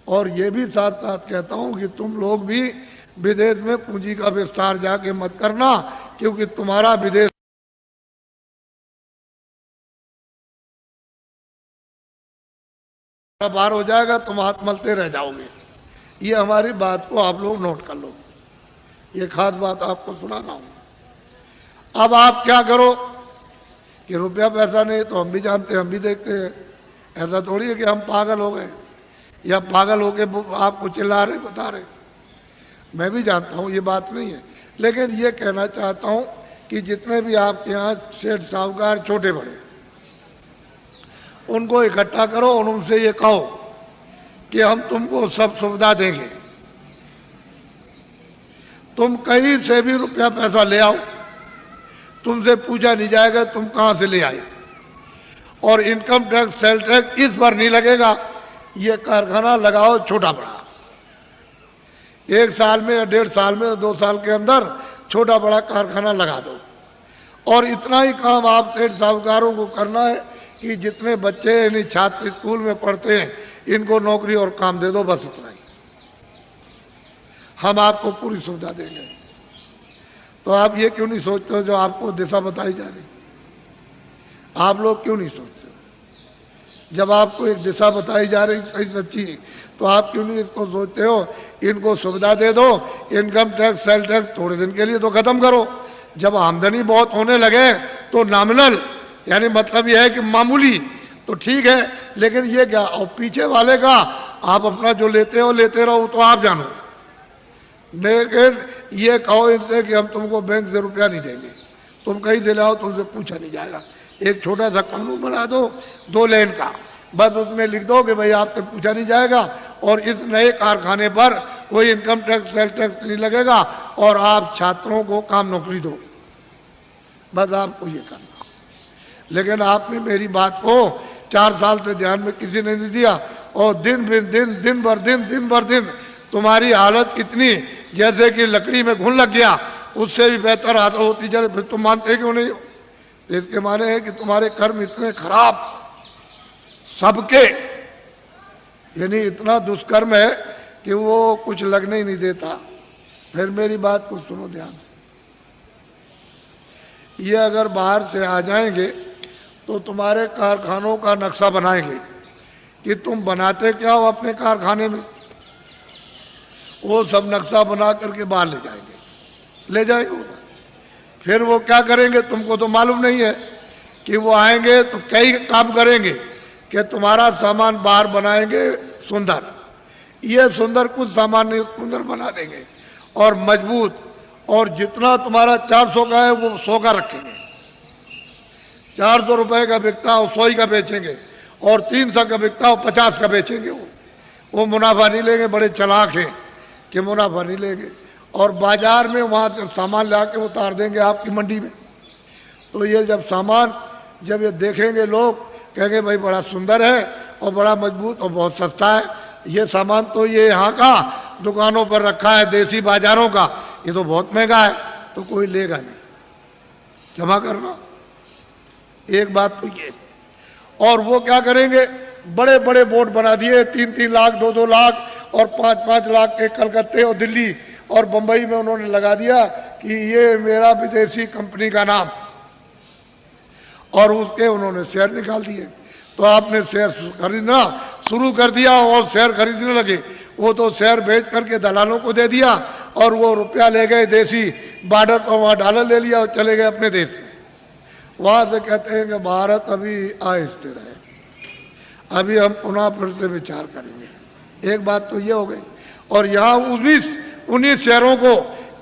और ये भी साथ साथ कहता हूँ कि तुम लोग भी विदेश में पूंजी का विस्तार जाके मत करना, क्योंकि तुम्हारा विदेश बाहर हो जाएगा, तुम हाथ मलते रह जाओगे। ये हमारी बात को आप लोग नोट कर लो, ये खास बात आपको सुनाना हूँ। अब आप क्या करो कि रुपया पैसा नहीं तो हम भी जानते हैं, हम भी देखते हैं। ऐसा थोड़ी है कि हम पागल हो गए या पागल होके आपको चिल्ला रहे बता रहे। मैं भी जानता हूँ ये बात नहीं है, लेकिन ये कहना चाहता हूँ कि जितने भी आपके यहाँ सेठ साहूकार छोटे बड़े, उनको इकट्ठा करो और उनसे ये कहो कि हम तुमको सब सुविधा देंगे, तुम कहीं से भी रुपया पैसा ले आओ, तुमसे पूछा नहीं जाएगा तुम कहाँ से ले आए, और इनकम टैक्स सेल टैक्स इस पर नहीं लगेगा। ये कारखाना लगाओ छोटा बड़ा, 1 साल में या 1.5 साल में 2 साल के अंदर छोटा बड़ा कारखाना लगा दो। और इतना ही काम आप सेठ साहूकारों को करना है कि जितने बच्चे यानी छात्र स्कूल में पढ़ते हैं इनको नौकरी और काम दे दो, बस इतना ही। हम आपको पूरी सुविधा देंगे। तो आप ये क्यों नहीं सोचते हो जो आपको दिशा बताई जा रही, आप लोग क्यों नहीं सोचते? जब आपको एक दिशा बताई जा रही सही सच्ची, तो आप क्यों नहीं इसको सोचते हो इनको सुविधा दे दो, इनकम टैक्स सेल टैक्स थोड़े दिन के लिए तो खत्म करो। जब आमदनी बहुत होने लगे तो नॉमिनल यानी मतलब यह है कि मामूली तो ठीक है, लेकिन ये क्या, और पीछे वाले का आप अपना जो लेते हो लेते रहो, तो आप जानो। लेकिन ये कहो इनसे कि हम तुमको बैंक से रुपया नहीं देंगे, तुम कहीं से लाओ, तुमसे पूछा नहीं जाएगा। एक छोटा सा कानून बना दो 2 लेन का, बस उसमें लिख दो कि भाई आपसे पूछा नहीं जाएगा और इस नए कारखाने पर कोई इनकम टैक्स सेल टैक्स नहीं लगेगा और आप छात्रों को काम नौकरी दो, बस आपको ये करना। लेकिन आपने मेरी बात को 4 साल से ध्यान में किसी ने नहीं दिया और दिन भर दिन तुम्हारी हालत कितनी जैसे कि लकड़ी में घुन लग गया, उससे भी बेहतर हालत होती जा रही। फिर तुम मानते क्यों नहीं हो? इसके माने है कि तुम्हारे कर्म इतने खराब सबके, यानी इतना दुष्कर्म है कि वो कुछ लगने ही नहीं देता। फिर मेरी बात को सुनो ध्यान से। ये अगर बाहर से आ जाएंगे तो तुम्हारे कारखानों का नक्शा बनाएंगे कि तुम बनाते क्या हो अपने कारखाने में, वो सब नक्शा बना करके बाहर ले जाएंगे वो। फिर वो क्या करेंगे तुमको तो मालूम नहीं है कि वो आएंगे तो कई काम करेंगे कि तुम्हारा सामान बाहर बनाएंगे सुंदर, ये सुंदर कुछ सामान नहीं सुंदर बना देंगे और मजबूत, और जितना तुम्हारा 400 का है वो 100 का रखेंगे। 400 रुपए का बिकता हो 100 ही का बेचेंगे और 300 का बिकता हो 50 का बेचेंगे। वो मुनाफा नहीं लेंगे, बड़े चालाक हैं कि मुनाफा नहीं लेंगे। और बाजार में वहाँ से सामान ला के उतार देंगे आपकी मंडी में। तो ये जब सामान जब ये देखेंगे लोग कहेंगे भाई बड़ा सुंदर है और बड़ा मजबूत और बहुत सस्ता है, ये सामान तो ये यहाँ का दुकानों पर रखा है देसी बाजारों का, ये तो बहुत महंगा है, तो कोई लेगा नहीं। जमा करना एक बात तो ये। और वो क्या करेंगे, बड़े बड़े बोर्ड बना दिए 3-3 लाख 2-2 लाख और 5-5 लाख के कलकत्ते और दिल्ली और बंबई में उन्होंने लगा दिया कि ये मेरा विदेशी कंपनी का नाम, और उसके उन्होंने शेयर निकाल दिए। तो आपने शेयर खरीदना शुरू कर दिया और शेयर खरीदने लगे, वो तो शेयर बेच करके दलालों को दे दिया और वो रुपया ले गए देसी बॉर्डर पर, वहाँ डॉलर ले लिया और चले गए अपने देश में। वहाँ से कहते हैं कि भारत अभी अस्थिर है, अभी हम पुनः फिर से विचार करेंगे। एक बात तो ये हो गई। और यहाँ उन्हीं शहरों को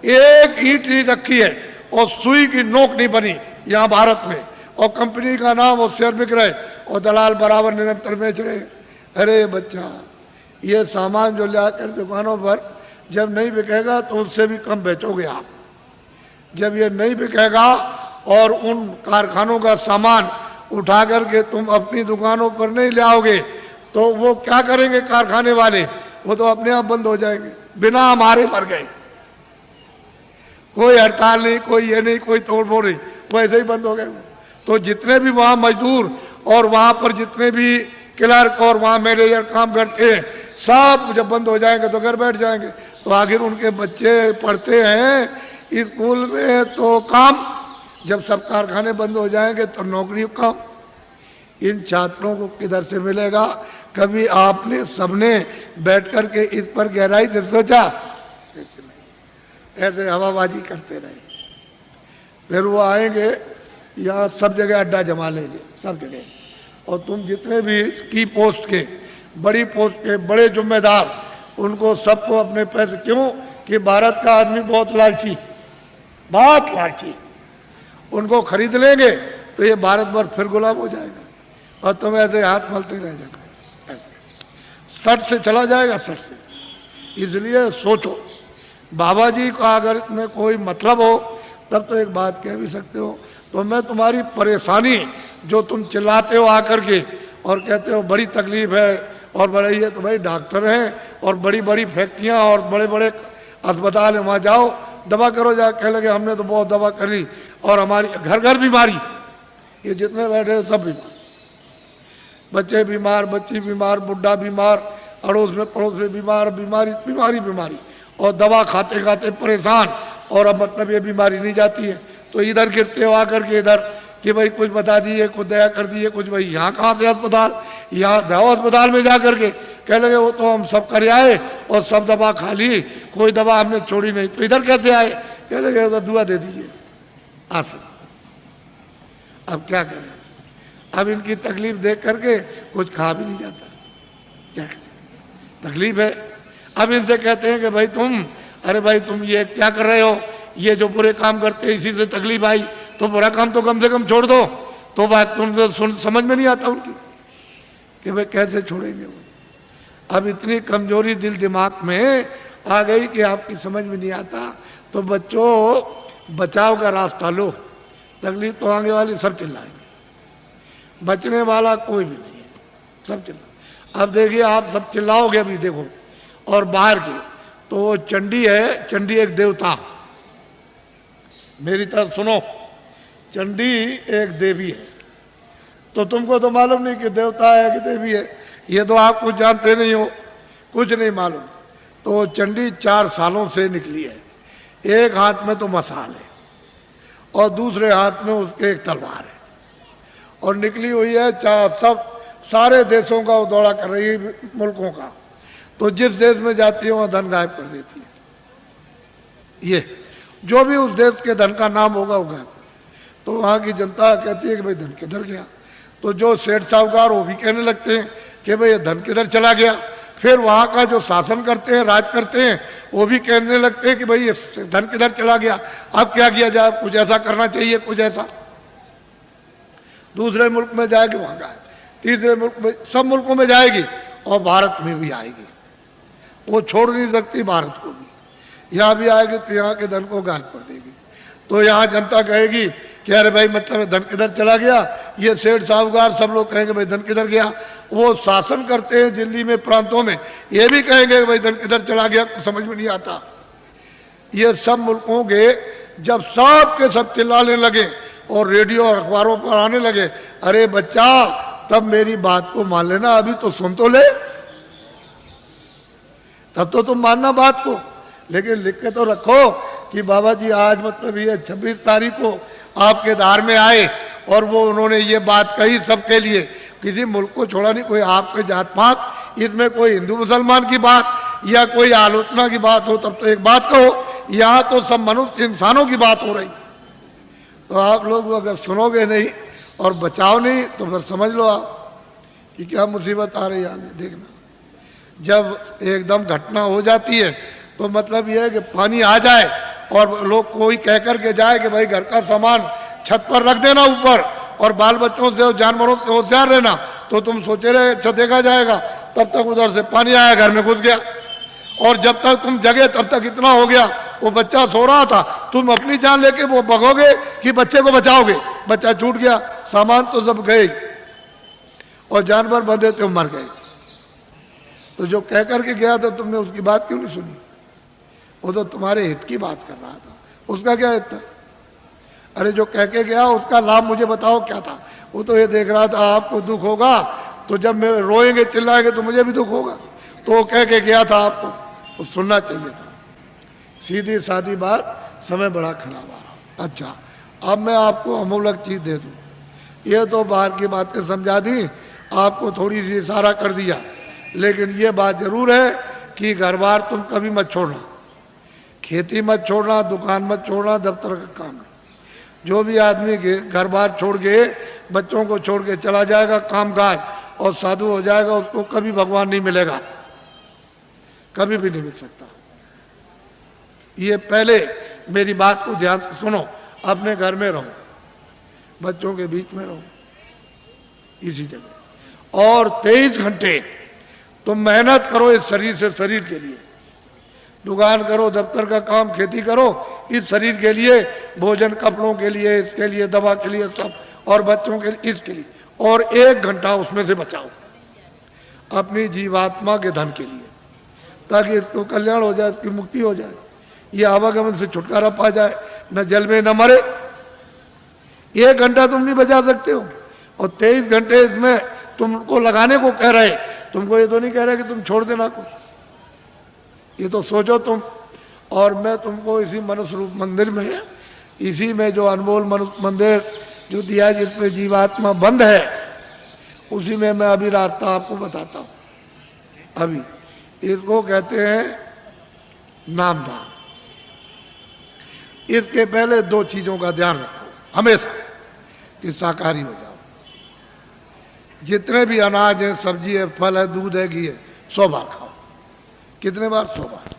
एक ईंट नहीं रखी है और सुई की नोक नहीं बनी यहाँ भारत में, और कंपनी का नाम और शेयर बिक रहे और दलाल बराबर निरंतर बेच रहे। अरे बच्चा, ये सामान जो ले आकर दुकानों पर जब नहीं बिकेगा तो उससे भी कम बेचोगे आप। जब ये नहीं बिकेगा और उन कारखानों का सामान उठा करके तुम अपनी दुकानों पर नहीं ले आओगे तो वो क्या करेंगे कारखाने वाले? वो तो अपने आप बंद हो जाएंगे, बिना हमारे मर गए। कोई हड़ताल नहीं, कोई ये नहीं, कोई तोड़फोड़ नहीं, वैसे ही बंद हो गए। तो जितने भी वहाँ मजदूर और वहाँ पर जितने भी क्लर्क और वहाँ मैनेजर काम करते हैं, सब जब बंद हो जाएंगे तो घर बैठ जाएंगे। तो आखिर उनके बच्चे पढ़ते हैं स्कूल में तो काम, जब सब कारखाने बंद हो जाएंगे तो नौकरी कम। इन छात्रों को किधर से मिलेगा? कभी आपने सबने बैठ कर के इस पर गहराई से सोचा? ऐसे हवाबाजी करते रहे। फिर वो आएंगे यहाँ सब जगह अड्डा जमा लेंगे, सब जगह। और तुम जितने भी की पोस्ट के, बड़ी पोस्ट के बड़े जिम्मेदार, उनको सबको अपने पैसे, क्यों कि भारत का आदमी बहुत लालची, बहुत लालची, उनको खरीद लेंगे तो ये भारत भर फिर गुलाम हो जाएगा और तुम ऐसे हाथ मलते रह जाओगे, सट से चला जाएगा, सट से। इसलिए सोचो, बाबा जी का अगर इसमें कोई मतलब हो तब तो एक बात कह भी सकते हो। तो मैं तुम्हारी परेशानी जो तुम चिल्लाते हो आकर के और कहते हो बड़ी तकलीफ है और बड़ी है, तो भाई डॉक्टर हैं और बड़ी बड़ी फैक्ट्रियां और बड़े बड़े अस्पताल है, वहाँ जाओ दवा करो। जा कह लगे हमने तो बहुत दवा कर ली और हमारी घर घर बीमारी, ये जितने बैठे हैं सब बीमार, बच्चे बीमार, बच्ची बीमार, बुढ़ा बीमार, अड़ोस में पड़ोस में बीमार, बीमारी बीमारी बीमारी, और दवा खाते खाते परेशान। और अब मतलब ये बीमारी नहीं जाती है तो इधर गिरते हो आकर के इधर कि भाई कुछ बता दिए, कुछ दया कर दिए, कुछ भाई यहाँ कहाँ से अस्पताल, यहाँ जाओ अस्पताल में जा करके। कह लगे वो तो हम सब कर आए और सब दवा खा ली, कोई दवा हमने छोड़ी नहीं, तो इधर कैसे आए? कह लगे तो दुआ दे दीजिए आसन। अब क्या करें? अब इनकी तकलीफ देख करके कुछ खा भी नहीं जाता, क्या करें? तकलीफ है। अब इनसे कहते हैं कि भाई तुम, अरे भाई तुम ये क्या कर रहे हो? ये जो बुरे काम करते हैं इसी से तकलीफ आई, तो बुरा काम तो कम से कम छोड़ दो। तो बात तुम समझ में नहीं आता उनकी कि भाई कैसे छोड़ेंगे वो। अब इतनी कमजोरी दिल दिमाग में आ गई कि आपकी समझ में नहीं आता। तो बच्चों, बचाव का रास्ता लो, तकलीफ तो आगे वाली सब चिल्लाएंगे, बचने वाला कोई भी नहीं है, सब चिल्ला। अब देखिए आप सब चिल्लाओगे अभी देखो, और बाहर के तो चंडी है, चंडी एक देवता, मेरी तरफ सुनो, चंडी एक देवी है। तो तुमको तो मालूम नहीं कि देवता है कि देवी है, ये तो आप कुछ जानते नहीं हो, कुछ नहीं मालूम। तो चंडी 4 सालों से निकली है, एक हाथ में तो मसाल है और दूसरे हाथ में उसके एक तलवार है, और निकली हुई है सब सारे देशों का वो दौरा कर रही है, मुल्कों का। तो जिस देश में जाती है वहाँ धन गायब कर देती है, ये जो भी उस देश के धन का नाम होगा वो गायब। तो वहाँ की जनता कहती है कि भाई धन किधर गया? तो जो सेठ साहूकार वो भी कहने लगते हैं कि भाई ये धन किधर चला गया। फिर वहाँ का जो शासन करते हैं, राज करते हैं, वो भी कहने लगते हैं कि भाई ये धन किधर चला गया, अब क्या किया जाए, कुछ ऐसा करना चाहिए, कुछ ऐसा। दूसरे मुल्क में जाएगी वहाँ गायब, तीसरे मुल्क में, सब मुल्कों में जाएगी और भारत में भी आएगी। वो छोड़ नहीं सकती भारत को भी, यहाँ भी आएगी तो यहाँ के धन को गायब कर देगी। तो यहाँ जनता कहेगी कि अरे भाई मतलब धन किधर चला गया, ये सेठ साहूकार सब लोग कहेंगे भाई धन किधर गया। वो शासन करते हैं दिल्ली में, प्रांतों में, ये भी कहेंगे भाई धन किधर चला गया, समझ में नहीं आता। ये सब मुल्कों के जब सब के सब चिल्लाने लगे और रेडियो और अखबारों पर आने लगे, अरे बच्चा तब मेरी बात को मान लेना, अभी तो सुन तो ले, तब तो तुम मानना बात को, लेकिन लिख के तो रखो कि बाबा जी आज मतलब ये 26 तारीख को आपके धार में आए और वो उन्होंने ये बात कही सबके लिए, किसी मुल्क को छोड़ा नहीं, कोई आपके जात पात, इसमें कोई हिंदू मुसलमान की बात या कोई आलोचना की बात हो तब तो एक बात कहो, यहाँ तो सब मनुष्य इंसानों की बात हो रही। तो आप लोग अगर सुनोगे नहीं और बचाओ नहीं तो फिर समझ लो आप कि क्या मुसीबत आ रही है आगे। देखना जब एकदम घटना हो जाती है तो मतलब ये है कि पानी आ जाए और लोग कोई कह कर के जाए कि भाई घर का सामान छत पर रख देना ऊपर और बाल बच्चों से और जानवरों से होशियार रहना, तो तुम सोचे रहे अच्छा देखा जाएगा, तब तक उधर से पानी आया, घर में घुस गया। और जब तक तुम जगे तब तक इतना हो गया, वो बच्चा सो रहा था, तुम अपनी जान लेके वो भगोगे कि बच्चे को बचाओगे? बच्चा छूट गया, सामान तो सब गए और जानवर बंधे थे मर गए। तो जो कह करके गया था तुमने उसकी बात क्यों नहीं सुनी? वो तो तुम्हारे हित की बात कर रहा था, उसका क्या हित था? अरे जो कह के गया उसका लाभ मुझे बताओ क्या था? वो तो ये देख रहा था आपको दुख होगा तो जब मैं रोएंगे चिल्लाएंगे तो मुझे भी दुख होगा, तो वो कह के गया था आपको, तो सुनना चाहिए था। सीधी सादी बात, समय बड़ा खराब आ रहा। अच्छा अब मैं आपको अमूलक चीज दे दूं, ये तो बाहर की बातें समझा दी, आपको थोड़ी सी इशारा कर दिया, लेकिन ये बात जरूर है कि घर बार तुम कभी मत छोड़ना, खेती मत छोड़ना, दुकान मत छोड़ना, दफ्तर का काम। जो भी आदमी घर बार छोड़ के बच्चों को छोड़ के चला जाएगा काम काज और साधु हो जाएगा, उसको कभी भगवान नहीं मिलेगा, कभी भी नहीं मिल सकता। ये पहले मेरी बात को ध्यान से सुनो, अपने घर में रहो, बच्चों के बीच में रहो, इसी जगह, और 23 घंटे तुम मेहनत करो इस शरीर से, शरीर के लिए दुकान करो, दफ्तर का काम, खेती करो, इस शरीर के लिए, भोजन कपड़ों के लिए, इसके लिए, दवा के लिए, सब, और बच्चों के लिए, इसके लिए, और 1 घंटा उसमें से बचाओ अपनी जीवात्मा के धन के लिए, ताकि इसको कल्याण हो जाए, इसकी मुक्ति हो जाए, ये आवागमन से छुटकारा पा जाए, न जल में न मरे। 1 घंटा तुम नहीं बचा सकते हो, और 23 घंटे इसमें तुमको लगाने को कह रहे, तुमको ये तो नहीं कह रहे कि तुम छोड़ देना को, ये तो सोचो तुम। और मैं तुमको इसी मनुष्य रूप मंदिर में, इसी में जो अनमोल मनुष्य मंदिर जो दिया है, जिसमें जीवात्मा बंद है, उसी में मैं अभी रास्ता आपको बताता हूँ। अभी इसको कहते हैं नामदान। इसके पहले 2 चीजों का ध्यान रखो हमेशा कि शाकाहारी हो जाओ। जितने भी अनाज है, सब्जी है, फल है, दूध है, घी है, 100 बार खाओ। कितने बार? 100 बार।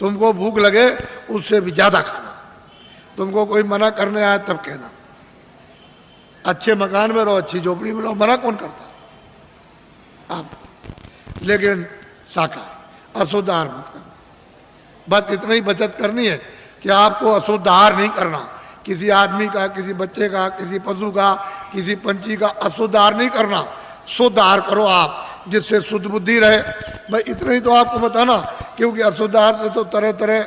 तुमको भूख लगे उससे भी ज्यादा खाना, तुमको कोई मना करने आए तब कहना। अच्छे मकान में रहो, अच्छी झोपड़ी में रहो, मना कौन करता आप? लेकिन शाकाहारी, अशुद्ध आहार मत करना। बस इतना ही बचत करनी है कि आपको अशुद्ध आहार नहीं करना। किसी आदमी का, किसी बच्चे का, किसी पशु का, किसी पंछी का अशुद्ध आहार नहीं करना। शुद्ध आहार करो आप, जिससे शुद्ध बुद्धि रहे। भाई इतना ही तो आपको बताना, क्योंकि अशुद्ध आहार से तो तरह तरह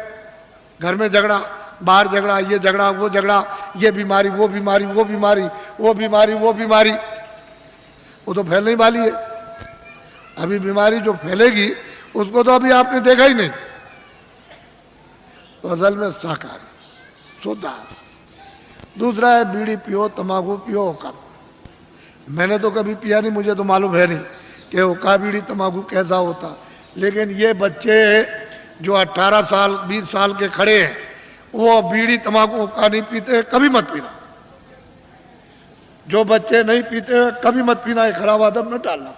घर में झगड़ा, बाहर झगड़ा, ये झगड़ा, वो झगड़ा, ये बीमारी, वो बीमारी, वो बीमारी, वो बीमारी, वो बीमारी, वो तो फैलने वाली है। अभी बीमारी जो फैलेगी उसको तो अभी आपने देखा ही नहीं। तो असल में शाकाहारी, शुद्ध आहार। दूसरा है बीड़ी पियो, तंबाकू पियो, हुक्का। मैंने तो कभी पिया नहीं, मुझे तो मालूम है नहीं कि हुक्का, बीड़ी, तंबाकू कैसा होता। लेकिन ये बच्चे जो 18 साल 20 साल के खड़े हैं, वो बीड़ी तंबाकू हुक्का नहीं पीते, कभी मत पीना। जो बच्चे नहीं पीते कभी मत पीना, ये खराब आदत न डालना।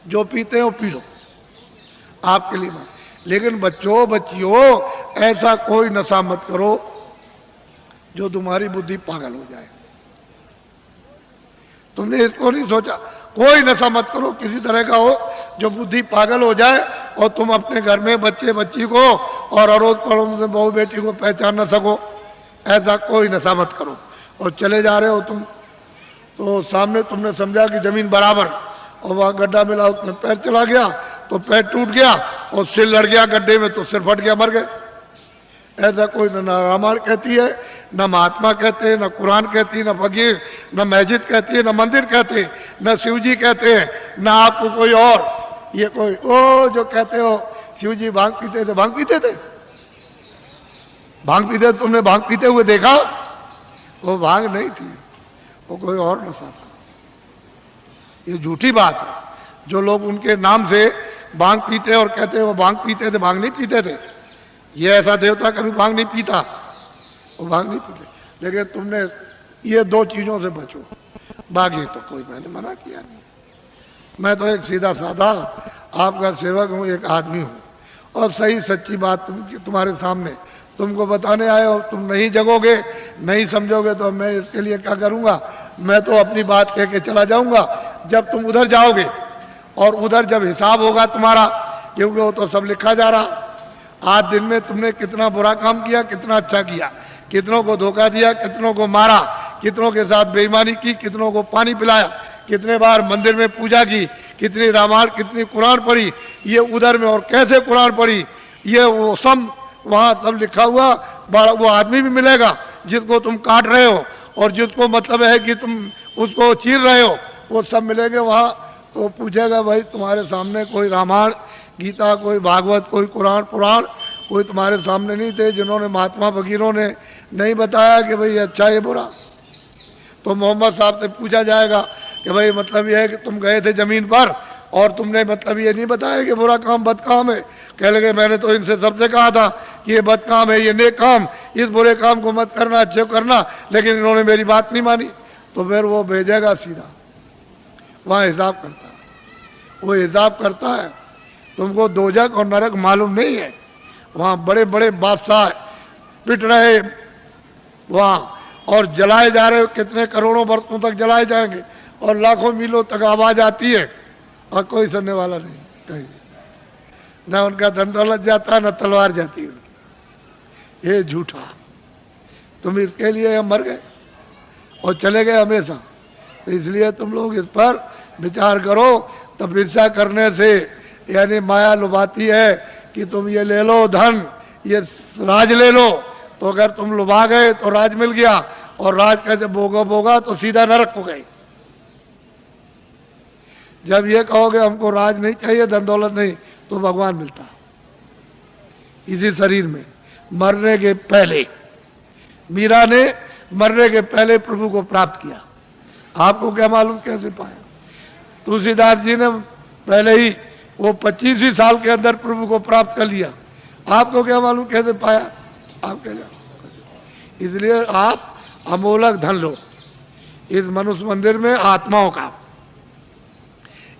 जो पीते हैं वो पी लो, आपके लिए मत। लेकिन बच्चों, बच्चियों, ऐसा कोई नशा मत करो जो तुम्हारी बुद्धि पागल हो जाए। तुमने इसको नहीं सोचा? कोई नशा मत करो किसी तरह का हो जो बुद्धि पागल हो जाए और तुम अपने घर में बच्चे बच्ची को और अड़ोस पड़ोस में बहू बेटी को पहचान न सको। ऐसा कोई नशा मत करो। और चले जा रहे हो तुम, तो सामने तुमने समझा कि जमीन बराबर, और वहाँ गड्ढा मिला, उसमें पैर चला गया तो पैर टूट गया और सिर लड़ गया गड्ढे में तो सिर फट गया, मर गए। ऐसा कोई न रामायण कहती है, न महात्मा कहते हैं, न कुरान कहती है, न फकीर, न मस्जिद कहती है, न मंदिर कहते हैं, न शिवजी कहते हैं, न आपको कोई और। ये कोई ओ जो कहते हो शिवजी भांग पीते थे, भांग पीते थे, भांग पीते, तुमने भांग पीते हुए देखा? वो भांग नहीं थी, वो कोई और नशा था। ये झूठी बात है। जो लोग उनके नाम से भांग पीते और कहते हैं वो भांग पीते थे, भांग नहीं पीते थे। ये ऐसा देवता कभी भांग नहीं पीता, वो भांग नहीं पीते। लेकिन तुमने ये 2 चीजों से बचो, बाकी तो कोई मैंने मना किया नहीं। मैं तो एक सीधा साधा आपका सेवक हूँ, एक आदमी हूँ, और सही सच्ची बात तुम्हारे सामने तुमको बताने आए हो, तुम नहीं जगोगे, नहीं समझोगे तो मैं इसके लिए क्या करूँगा? मैं तो अपनी बात कह के चला जाऊँगा। जब तुम उधर जाओगे और उधर जब हिसाब होगा तुम्हारा, क्योंकि वो तो सब लिखा जा रहा, आज दिन में तुमने कितना बुरा काम किया, कितना अच्छा किया, कितनों को धोखा दिया, कितनों को मारा, कितनों के साथ बेईमानी की, कितनों को पानी पिलाया, कितने बार मंदिर में पूजा की, कितनी रामायण, कितनी कुरान पढ़ी, ये उधर में और कैसे कुरान पढ़ी, ये वो सब वहाँ सब लिखा हुआ। वो आदमी भी मिलेगा जिसको तुम काट रहे हो और जिसको मतलब है कि तुम उसको चीर रहे हो, वो सब मिलेंगे वहाँ। तो पूछेगा भाई तुम्हारे सामने कोई रामायण गीता, कोई भागवत, कोई कुरान पुराण कोई तुम्हारे सामने नहीं थे जिन्होंने महात्मा फकीरों ने नहीं बताया कि भाई अच्छा ये बुरा? तो मोहम्मद साहब से पूछा जाएगा कि भाई मतलब ये है कि तुम गए थे ज़मीन पर और तुमने मतलब ये नहीं बताया कि बुरा काम बद काम है। कह लगे मैंने तो इनसे सबसे कहा था कि ये बद काम है, ये नेक काम, इस बुरे काम को मत करना, अच्छे करना, लेकिन इन्होंने मेरी बात नहीं मानी। तो फिर वो भेजेगा सीधा, वहाँ हिसाब करता है, वो हिसाब करता है। तुमको दोजख और नरक मालूम नहीं है, वहाँ बड़े बड़े बादशाह पिट रहे वहाँ और जलाए जा रहे, कितने करोड़ों वर्षों तक जलाए जाएंगे और लाखों मीलों तक आवाज़ आती है और कोई सुनने वाला नहीं कहीं, न उनका धन दौलत जाता न तलवार जाती उनकी। ये झूठा, तुम इसके लिए हम मर गए और चले गए हमेशा। तो इसलिए तुम लोग इस पर विचार करो। तपस्या करने से यानी माया लुभाती है कि तुम ये ले लो धन, ये राज ले लो, तो अगर तुम लुभा गए तो राज मिल गया और राज का जब भोगा तो सीधा नरक को गए। जब ये कहोगे हमको राज नहीं चाहिए, धन दौलत नहीं, तो भगवान मिलता इसी शरीर में मरने के पहले। मीरा ने मरने के पहले प्रभु को प्राप्त किया, आपको क्या मालूम कैसे पाया? तुलसीदास जी ने पहले ही वो 25 ही साल के अंदर प्रभु को प्राप्त कर लिया, आपको क्या मालूम कैसे पाया? आप क्या जानो? इसलिए आप अमोलक धन लो इस मनुष्य मंदिर में आत्माओं का।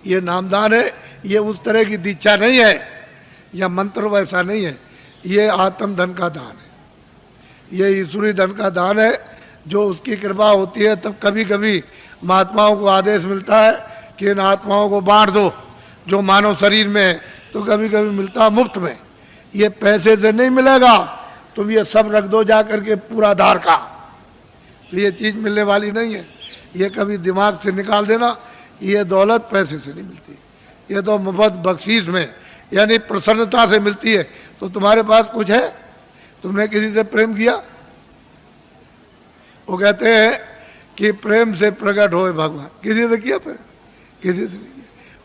ये नामदान है, ये उस तरह की दीक्षा नहीं है या मंत्र वैसा नहीं है, ये आत्म धन का दान है, ये ईश्वरी धन का दान है। जो उसकी कृपा होती है तब कभी कभी महात्माओं को आदेश मिलता है कि इन आत्माओं को बांट दो जो मानव शरीर में है, तो कभी कभी मिलता है मुफ्त में। ये पैसे से नहीं मिलेगा, तुम ये सब रख दो जा करके पूरा धार का, तो ये चीज़ मिलने वाली नहीं है। ये कभी दिमाग से निकाल देना, ये दौलत पैसे से नहीं मिलती, ये तो मुफ्त बख्शीश में यानी प्रसन्नता से मिलती है। तो तुम्हारे पास कुछ है, तुमने किसी से प्रेम किया? वो कहते हैं कि प्रेम से प्रकट होए भगवान। किसी से किया प्रेम? किसी से नहीं किया।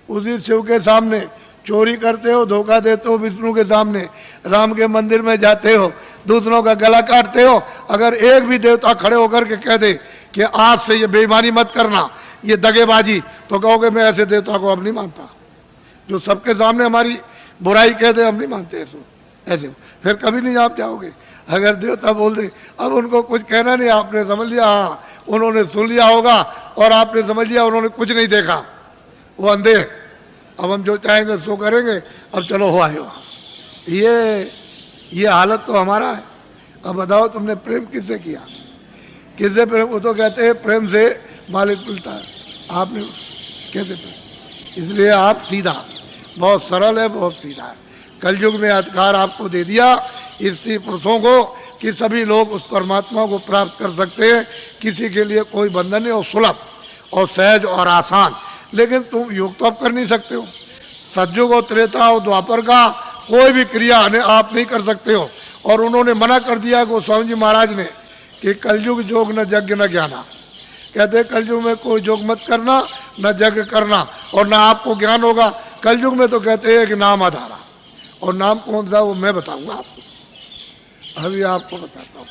उसी शिव के सामने चोरी करते हो, धोखा देते हो, विष्णु के सामने राम के मंदिर में जाते हो, दूसरों का गला काटते हो। अगर एक भी देवता खड़े होकर के कह दे कि आज से ये बेईमानी मत करना, ये दगेबाजी, तो कहोगे मैं ऐसे देवता को अब नहीं मानता। जो सबके सामने हमारी बुराई कहते हम नहीं मानते ऐसे, फिर कभी नहीं आप जाओगे। अगर देवता बोल दे, अब उनको कुछ कहना नहीं, आपने समझ लिया, हाँ उन्होंने सुन लिया होगा और आपने समझ लिया उन्होंने कुछ नहीं देखा, वो अंधे, अब हम जो चाहेंगे सो करेंगे, अब चलो हो आए वहाँ। ये हालत तो हमारा है। अब बताओ तुमने प्रेम किससे किया? किससे प्रेम? वो तो कहते हैं प्रेम से मालिक मिलता है, आपने कैसे प्रेम? इसलिए आप सीधा, बहुत सरल है, बहुत सीधा है। कलयुग ने अधिकार आपको दे दिया स्त्री पुरुषों को कि सभी लोग उस परमात्मा को प्राप्त कर सकते हैं, किसी के लिए कोई बंधन नहीं, और सुलभ और सहज और आसान। लेकिन तुम योग तो आप कर नहीं सकते हो, सतयुग और त्रेता और द्वापर का कोई भी क्रिया आप नहीं कर सकते हो। और उन्होंने मना कर दिया गोस्वामी जी महाराज ने कि कलयुग जोग न यज्ञ न ज्ञाना, कहते कलयुग में कोई जोग मत करना, न यज्ञ करना और न आपको ज्ञान होगा। कलयुग में तो कहते हैं कि नाम आधारा, और नाम कौन सा वो मैं बताऊंगा आपको, अभी आपको बताता हूँ।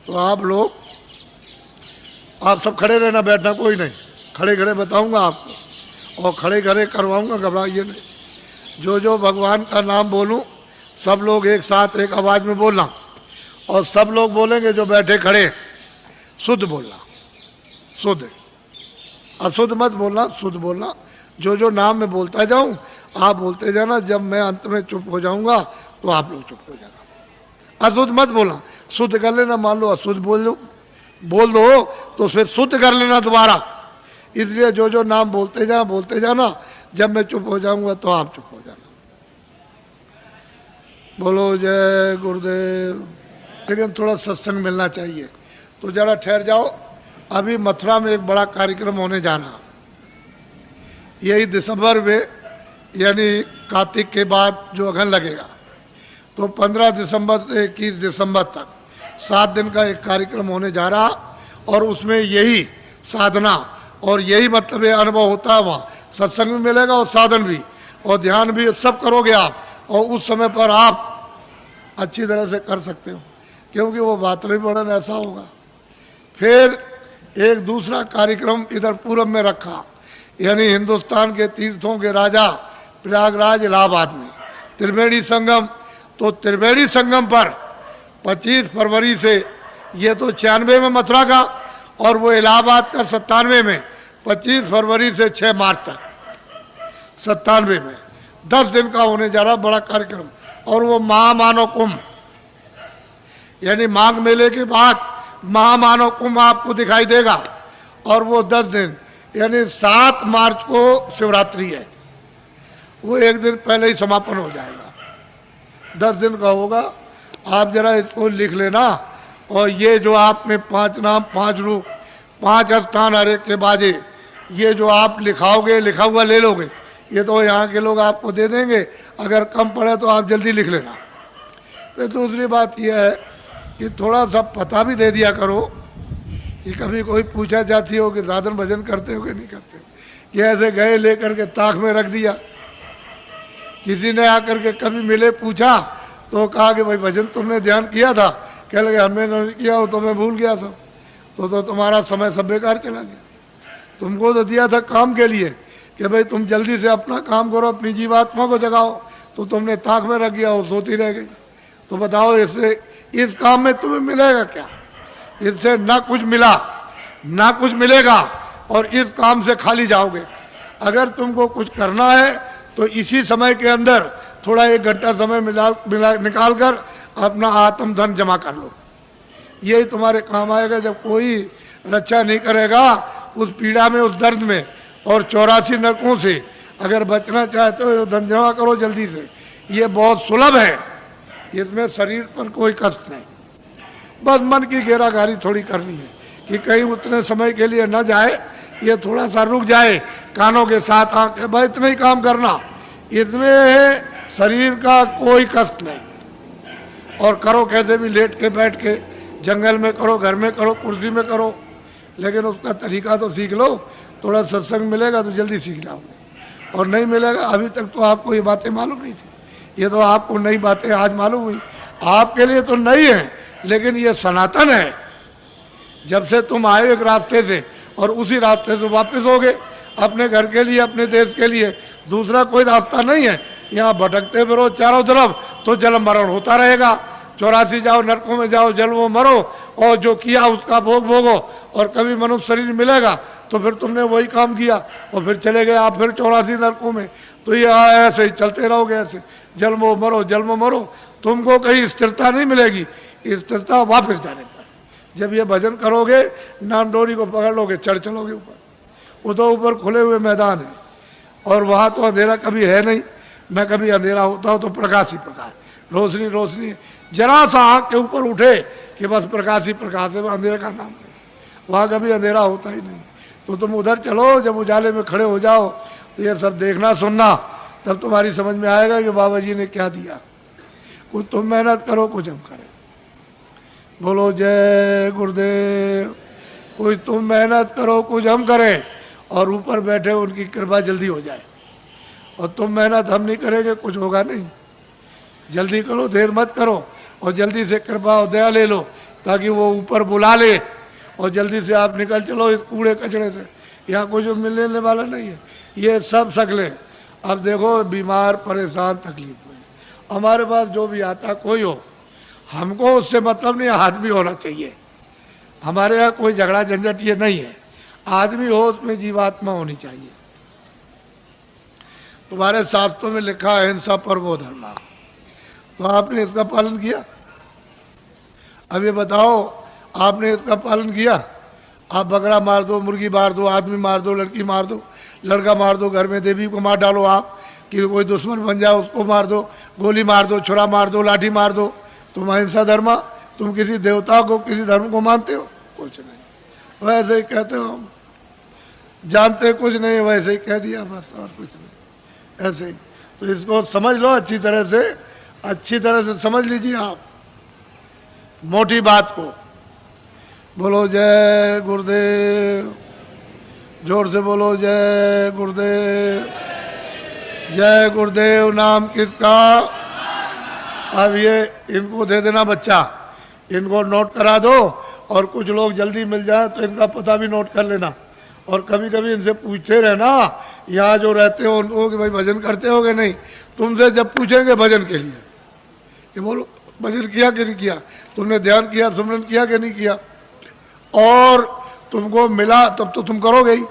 तो आप लोग, आप सब खड़े रहना, बैठना कोई नहीं, खड़े खड़े बताऊंगा आपको और खड़े खड़े करवाऊंगा, घबराइए नहीं। जो जो भगवान का नाम बोलूं सब लोग एक साथ एक आवाज़ में बोलना, और सब लोग बोलेंगे जो बैठे खड़े, शुद्ध बोलना, शुद्ध, अशुद्ध मत बोलना, शुद्ध बोलना। जो जो नाम मैं बोलता जाऊं आप बोलते जाना, जब मैं अंत में चुप हो जाऊंगा तो आप लोग चुप हो जाना। अशुद्ध मत बोलना, शुद्ध कर लेना। मान लो अशुद्ध बोल दो तो फिर शुद्ध कर लेना दोबारा। इसलिए जो जो नाम बोलते जाना, जब मैं चुप हो जाऊंगा तो आप चुप हो जाना। बोलो जय गुरुदेव। लेकिन थोड़ा सत्संग मिलना चाहिए, तो जरा ठहर जाओ। अभी मथुरा में एक बड़ा कार्यक्रम होने जा रहा, यही दिसंबर में, यानी कार्तिक के बाद जो अगन लगेगा, तो 15 दिसंबर से 21 दिसंबर तक 7 दिन का एक कार्यक्रम होने जा रहा। और उसमें यही साधना और यही मतलब ये अनुभव होता है। वहाँ सत्संग भी मिलेगा और साधन भी और ध्यान भी, सब करोगे आप, और उस समय पर आप अच्छी तरह से कर सकते हो, क्योंकि वो वातावरण ऐसा होगा। फिर एक दूसरा कार्यक्रम इधर पूरब में रखा, यानी हिंदुस्तान के तीर्थों के राजा प्रयागराज इलाहाबाद में त्रिवेणी संगम। तो त्रिवेणी संगम पर 25 फरवरी से, ये तो 96 में मथुरा का, और वो इलाहाबाद का 97 में, 25 फरवरी से 6 मार्च तक 97 में 10 दिन का होने जा रहा बड़ा कार्यक्रम। और वो महामानव कुंभ, यानी माघ मेले के बाद महामानव कुंभ आपको दिखाई देगा। और वो 10 दिन, यानी 7 मार्च को शिवरात्रि है, वो एक दिन पहले ही समापन हो जाएगा। 10 दिन का होगा। आप जरा इसको लिख लेना। और ये जो आपने 5 नाम, 5 रूप, 5 स्थान हर एक के बाजे, ये जो आप लिखाओगे, लिखा हुआ ले लोगे, ये तो यहाँ के लोग आपको दे देंगे। अगर कम पड़े तो आप जल्दी लिख लेना। फिर दूसरी बात यह है कि थोड़ा सा पता भी दे दिया करो, कि कभी कोई पूछा जाती हो कि साधन भजन करते हो कि नहीं करते हो, कि ऐसे गए लेकर के ताक में रख दिया। किसी ने आकर के कभी मिले, पूछा तो कहा कि भाई भजन तुमने ध्यान किया था? कह लगे हमने नहीं किया हो, तो मैं भूल गया था। तो तुम्हारा समय सब बेकार चला गया। तुमको तो दिया था काम के लिए कि भाई तुम जल्दी से अपना काम करो, अपनी जीवात्मा को जगाओ, तो तुमने ताक में रख दिया, वो सोती रह गई। तो बताओ इससे, इस काम में तुम्हें मिलेगा क्या? इससे ना कुछ मिला ना कुछ मिलेगा, और इस काम से खाली जाओगे। अगर तुमको कुछ करना है तो इसी समय के अंदर थोड़ा 1 घंटा समय निकाल कर अपना आत्म धन जमा कर लो। यही तुम्हारे काम आएगा। जब कोई रक्षा नहीं करेगा उस पीड़ा में, उस दर्द में, और 84 नरकों से अगर बचना चाहते हो, धन जमा करो जल्दी से। ये बहुत सुलभ है, इसमें शरीर पर कोई कष्ट नहीं। बस मन की घेराघारी थोड़ी करनी है कि कहीं उतने समय के लिए न जाए, ये थोड़ा सा रुक जाए, कानों के साथ आंखें, भाई इतना ही काम करना। इसमें शरीर का कोई कष्ट नहीं। और करो कैसे भी, लेट के बैठ के, जंगल में करो, घर में करो, कुर्सी में करो, लेकिन उसका तरीका तो सीख लो। थोड़ा सत्संग मिलेगा तो जल्दी सीख जाओगे। और नहीं मिलेगा, अभी तक तो आपको ये बातें मालूम नहीं थी, ये तो आपको नई बातें आज मालूम हुई। आपके लिए तो नई है, लेकिन ये सनातन है। जब से तुम आए एक रास्ते से, और उसी रास्ते से वापस हो गए अपने घर के लिए, अपने देश के लिए। दूसरा कोई रास्ता नहीं है। यहाँ भटकते फिरो चारों तरफ तो जन्म मरण होता रहेगा। 84 जाओ, नरकों में जाओ, जल में मरो, और जो किया उसका भोग भोगो। और कभी मनुष्य शरीर मिलेगा तो फिर तुमने वही काम किया, और फिर चले गए आप फिर 84 नरकों में। तो ये ऐसे ही चलते रहोगे, ऐसे जल में मरो, जल में मरो। तुमको कहीं स्थिरता नहीं मिलेगी। स्थिरता वापस जाने पर, जब ये भजन करोगे, नाम डोरी को पकड़ लोगे, चढ़ चलोगे ऊपर। वो तो ऊपर खुले हुए मैदान है, और वहाँ तो अंधेरा कभी है नहीं, न कभी अंधेरा होता हो तो प्रकाश ही प्रकाश, रोशनी रोशनी। जरा सा आँख के ऊपर उठे कि बस प्रकाश ही प्रकाश है, अंधेरे का नाम नहीं। वहाँ कभी अंधेरा होता ही नहीं। तो तुम उधर चलो, जब उजाले में खड़े हो जाओ तो ये सब देखना सुनना, तब तुम्हारी समझ में आएगा कि बाबा जी ने क्या दिया। कुछ तुम मेहनत करो, कुछ हम करें। बोलो जय गुरुदेव। कुछ तुम मेहनत करो, कुछ हम करें, और ऊपर बैठे उनकी कृपा जल्दी हो जाए। और तुम मेहनत हम नहीं करेंगे, कुछ होगा नहीं। जल्दी करो, देर मत करो, और जल्दी से कृपा और दया ले लो, ताकि वो ऊपर बुला ले, और जल्दी से आप निकल चलो इस कूड़े कचड़े से। यहाँ कुछ मिलने वाला नहीं है, ये सब शकलें। अब देखो, बीमार, परेशान, तकलीफ में, हमारे पास जो भी आता कोई हो, हमको उससे मतलब नहीं, आदमी होना चाहिए। हमारे यहाँ कोई झगड़ा झंझट ये नहीं है। आदमी हो, उसमें जीवात्मा होनी चाहिए। तुम्हारे शास्त्रों में लिखा है हिंसा परमो धर्म, तो आपने इसका पालन किया? अब ये बताओ, आपने इसका पालन किया? आप बकरा मार दो, मुर्गी मार दो, आदमी मार दो, लड़की मार दो, लड़का मार दो, घर में देवी को मार डालो आप कि कोई दुश्मन बन जाए उसको मार दो, गोली मार दो, छुरा मार दो, लाठी मार दो, तुम अहिंसा धर्म? तुम किसी देवता को, किसी धर्म को मानते हो? कुछ नहीं, वैसे ही कहते हो, हम जानते कुछ नहीं, वैसे ही कह दिया बस, और कुछ नहीं, ऐसे ही। तो इसको समझ लो अच्छी तरह से समझ लीजिए आप मोटी बात को। बोलो जय गुरुदेव, जोर से बोलो जय गुरुदेव। जय गुरुदेव नाम किसका? अब ये इनको दे देना बच्चा, इनको नोट करा दो, और कुछ लोग जल्दी मिल जाए तो इनका पता भी नोट कर लेना, और कभी कभी इनसे पूछते रहना यहाँ जो रहते हो उनको कि भाई भजन करते होगे नहीं? तुमसे जब पूछेंगे भजन के लिए कि बोलो भजन किया कि नहीं किया, तुमने ध्यान किया, सिमरन किया कि नहीं किया, और तुमको मिला तब तो तुम करोगे ही।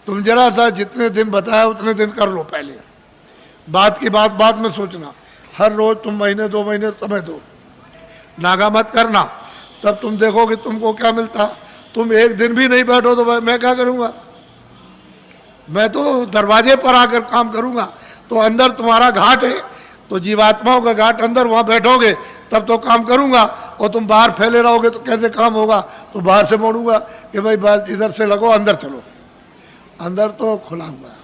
तुम जरा सा जितने दिन बताया उतने दिन कर लो, पहले बात की बात बाद में सोचना। हर रोज तुम महीने 2 महीने समय दो, नागा मत करना, तब तुम देखोगे तुमको क्या मिलता। तुम एक दिन भी नहीं बैठो तो मैं क्या करूँगा? मैं तो दरवाजे पर आकर काम करूँगा। तो अंदर तुम्हारा घाट है, तो जीवात्माओं का घाट अंदर, वहाँ बैठोगे तब तो काम करूँगा, और तुम बाहर फैले रहोगे तो कैसे काम होगा? तो बाहर से मोड़ूंगा कि भाई बात इधर से लगो, अंदर चलो। अंदर तो खुला हुआ है,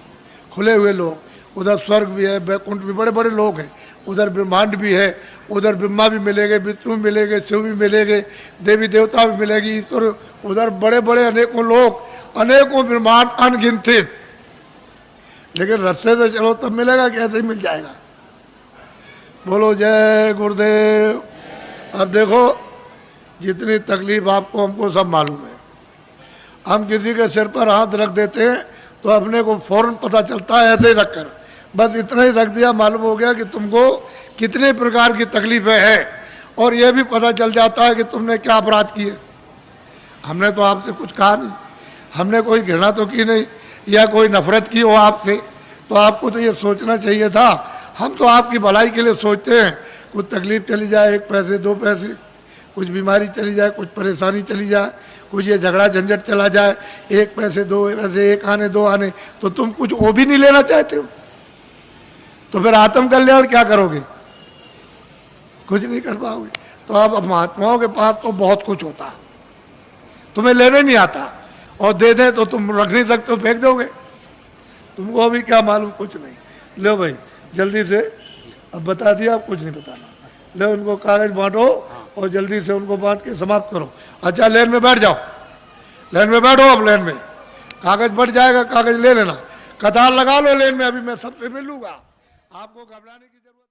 खुले हुए लोग, उधर स्वर्ग भी है, बैकुंठ भी, बड़े बड़े लोग हैं, उधर ब्रह्मांड भी है, उधर ब्रह्मा भी मिलेंगे, विष्णु भी मिलेंगे, शिव भी मिलेंगे, देवी देवता भी मिलेगी, ईश्वर, उधर बड़े बड़े अनेकों लोग, अनेकों ब्रह्मांड अनगिनत। लेकिन रास्ते से चलो तब मिलेगा कि ऐसे ही मिल जाएगा? बोलो जय गुरुदेव। अब देखो जितनी तकलीफ आपको हमको सब मालूम है। हम किसी के सिर पर हाथ रख देते हैं तो अपने को फौरन पता चलता है, ऐसे ही रख कर बस इतना ही रख दिया, मालूम हो गया कि तुमको कितने प्रकार की तकलीफें हैं, और यह भी पता चल जाता है कि तुमने क्या अपराध किए। हमने तो आपसे कुछ कहा नहीं, हमने कोई घृणा तो की नहीं, या कोई नफरत की हो आपसे, तो आपको तो ये सोचना चाहिए था। हम तो आपकी भलाई के लिए सोचते हैं, कुछ तकलीफ चली जाए, 1 पैसे 2 पैसे, कुछ बीमारी चली जाए, कुछ परेशानी चली जाए, कुछ ये झगड़ा झंझट चला जाए, 1 पैसे 2 पैसे, 1 आने 2 आने, तो तुम कुछ वो भी नहीं लेना चाहते हो? तो फिर आत्म कल्याण क्या करोगे? कुछ नहीं कर पाओगे। तो अब महात्माओं के पास तो बहुत कुछ होता, तुम्हें लेने नहीं आता, और दे दें तो तुम रख नहीं सकते, फेंक दोगे। तुमको अभी क्या मालूम? कुछ नहीं। लो भाई जल्दी से, अब बता दिया, अब कुछ नहीं बताना। लो उनको कागज बांटो और जल्दी से उनको बांट के समाप्त करो। अच्छा लाइन में बैठ जाओ, लाइन में बैठो, अब लाइन में कागज बढ़ जाएगा, कागज ले लेना, कतार लगा लो लाइन में, अभी मैं सबसे मिल लूंगा, आपको घबराने की जरूरत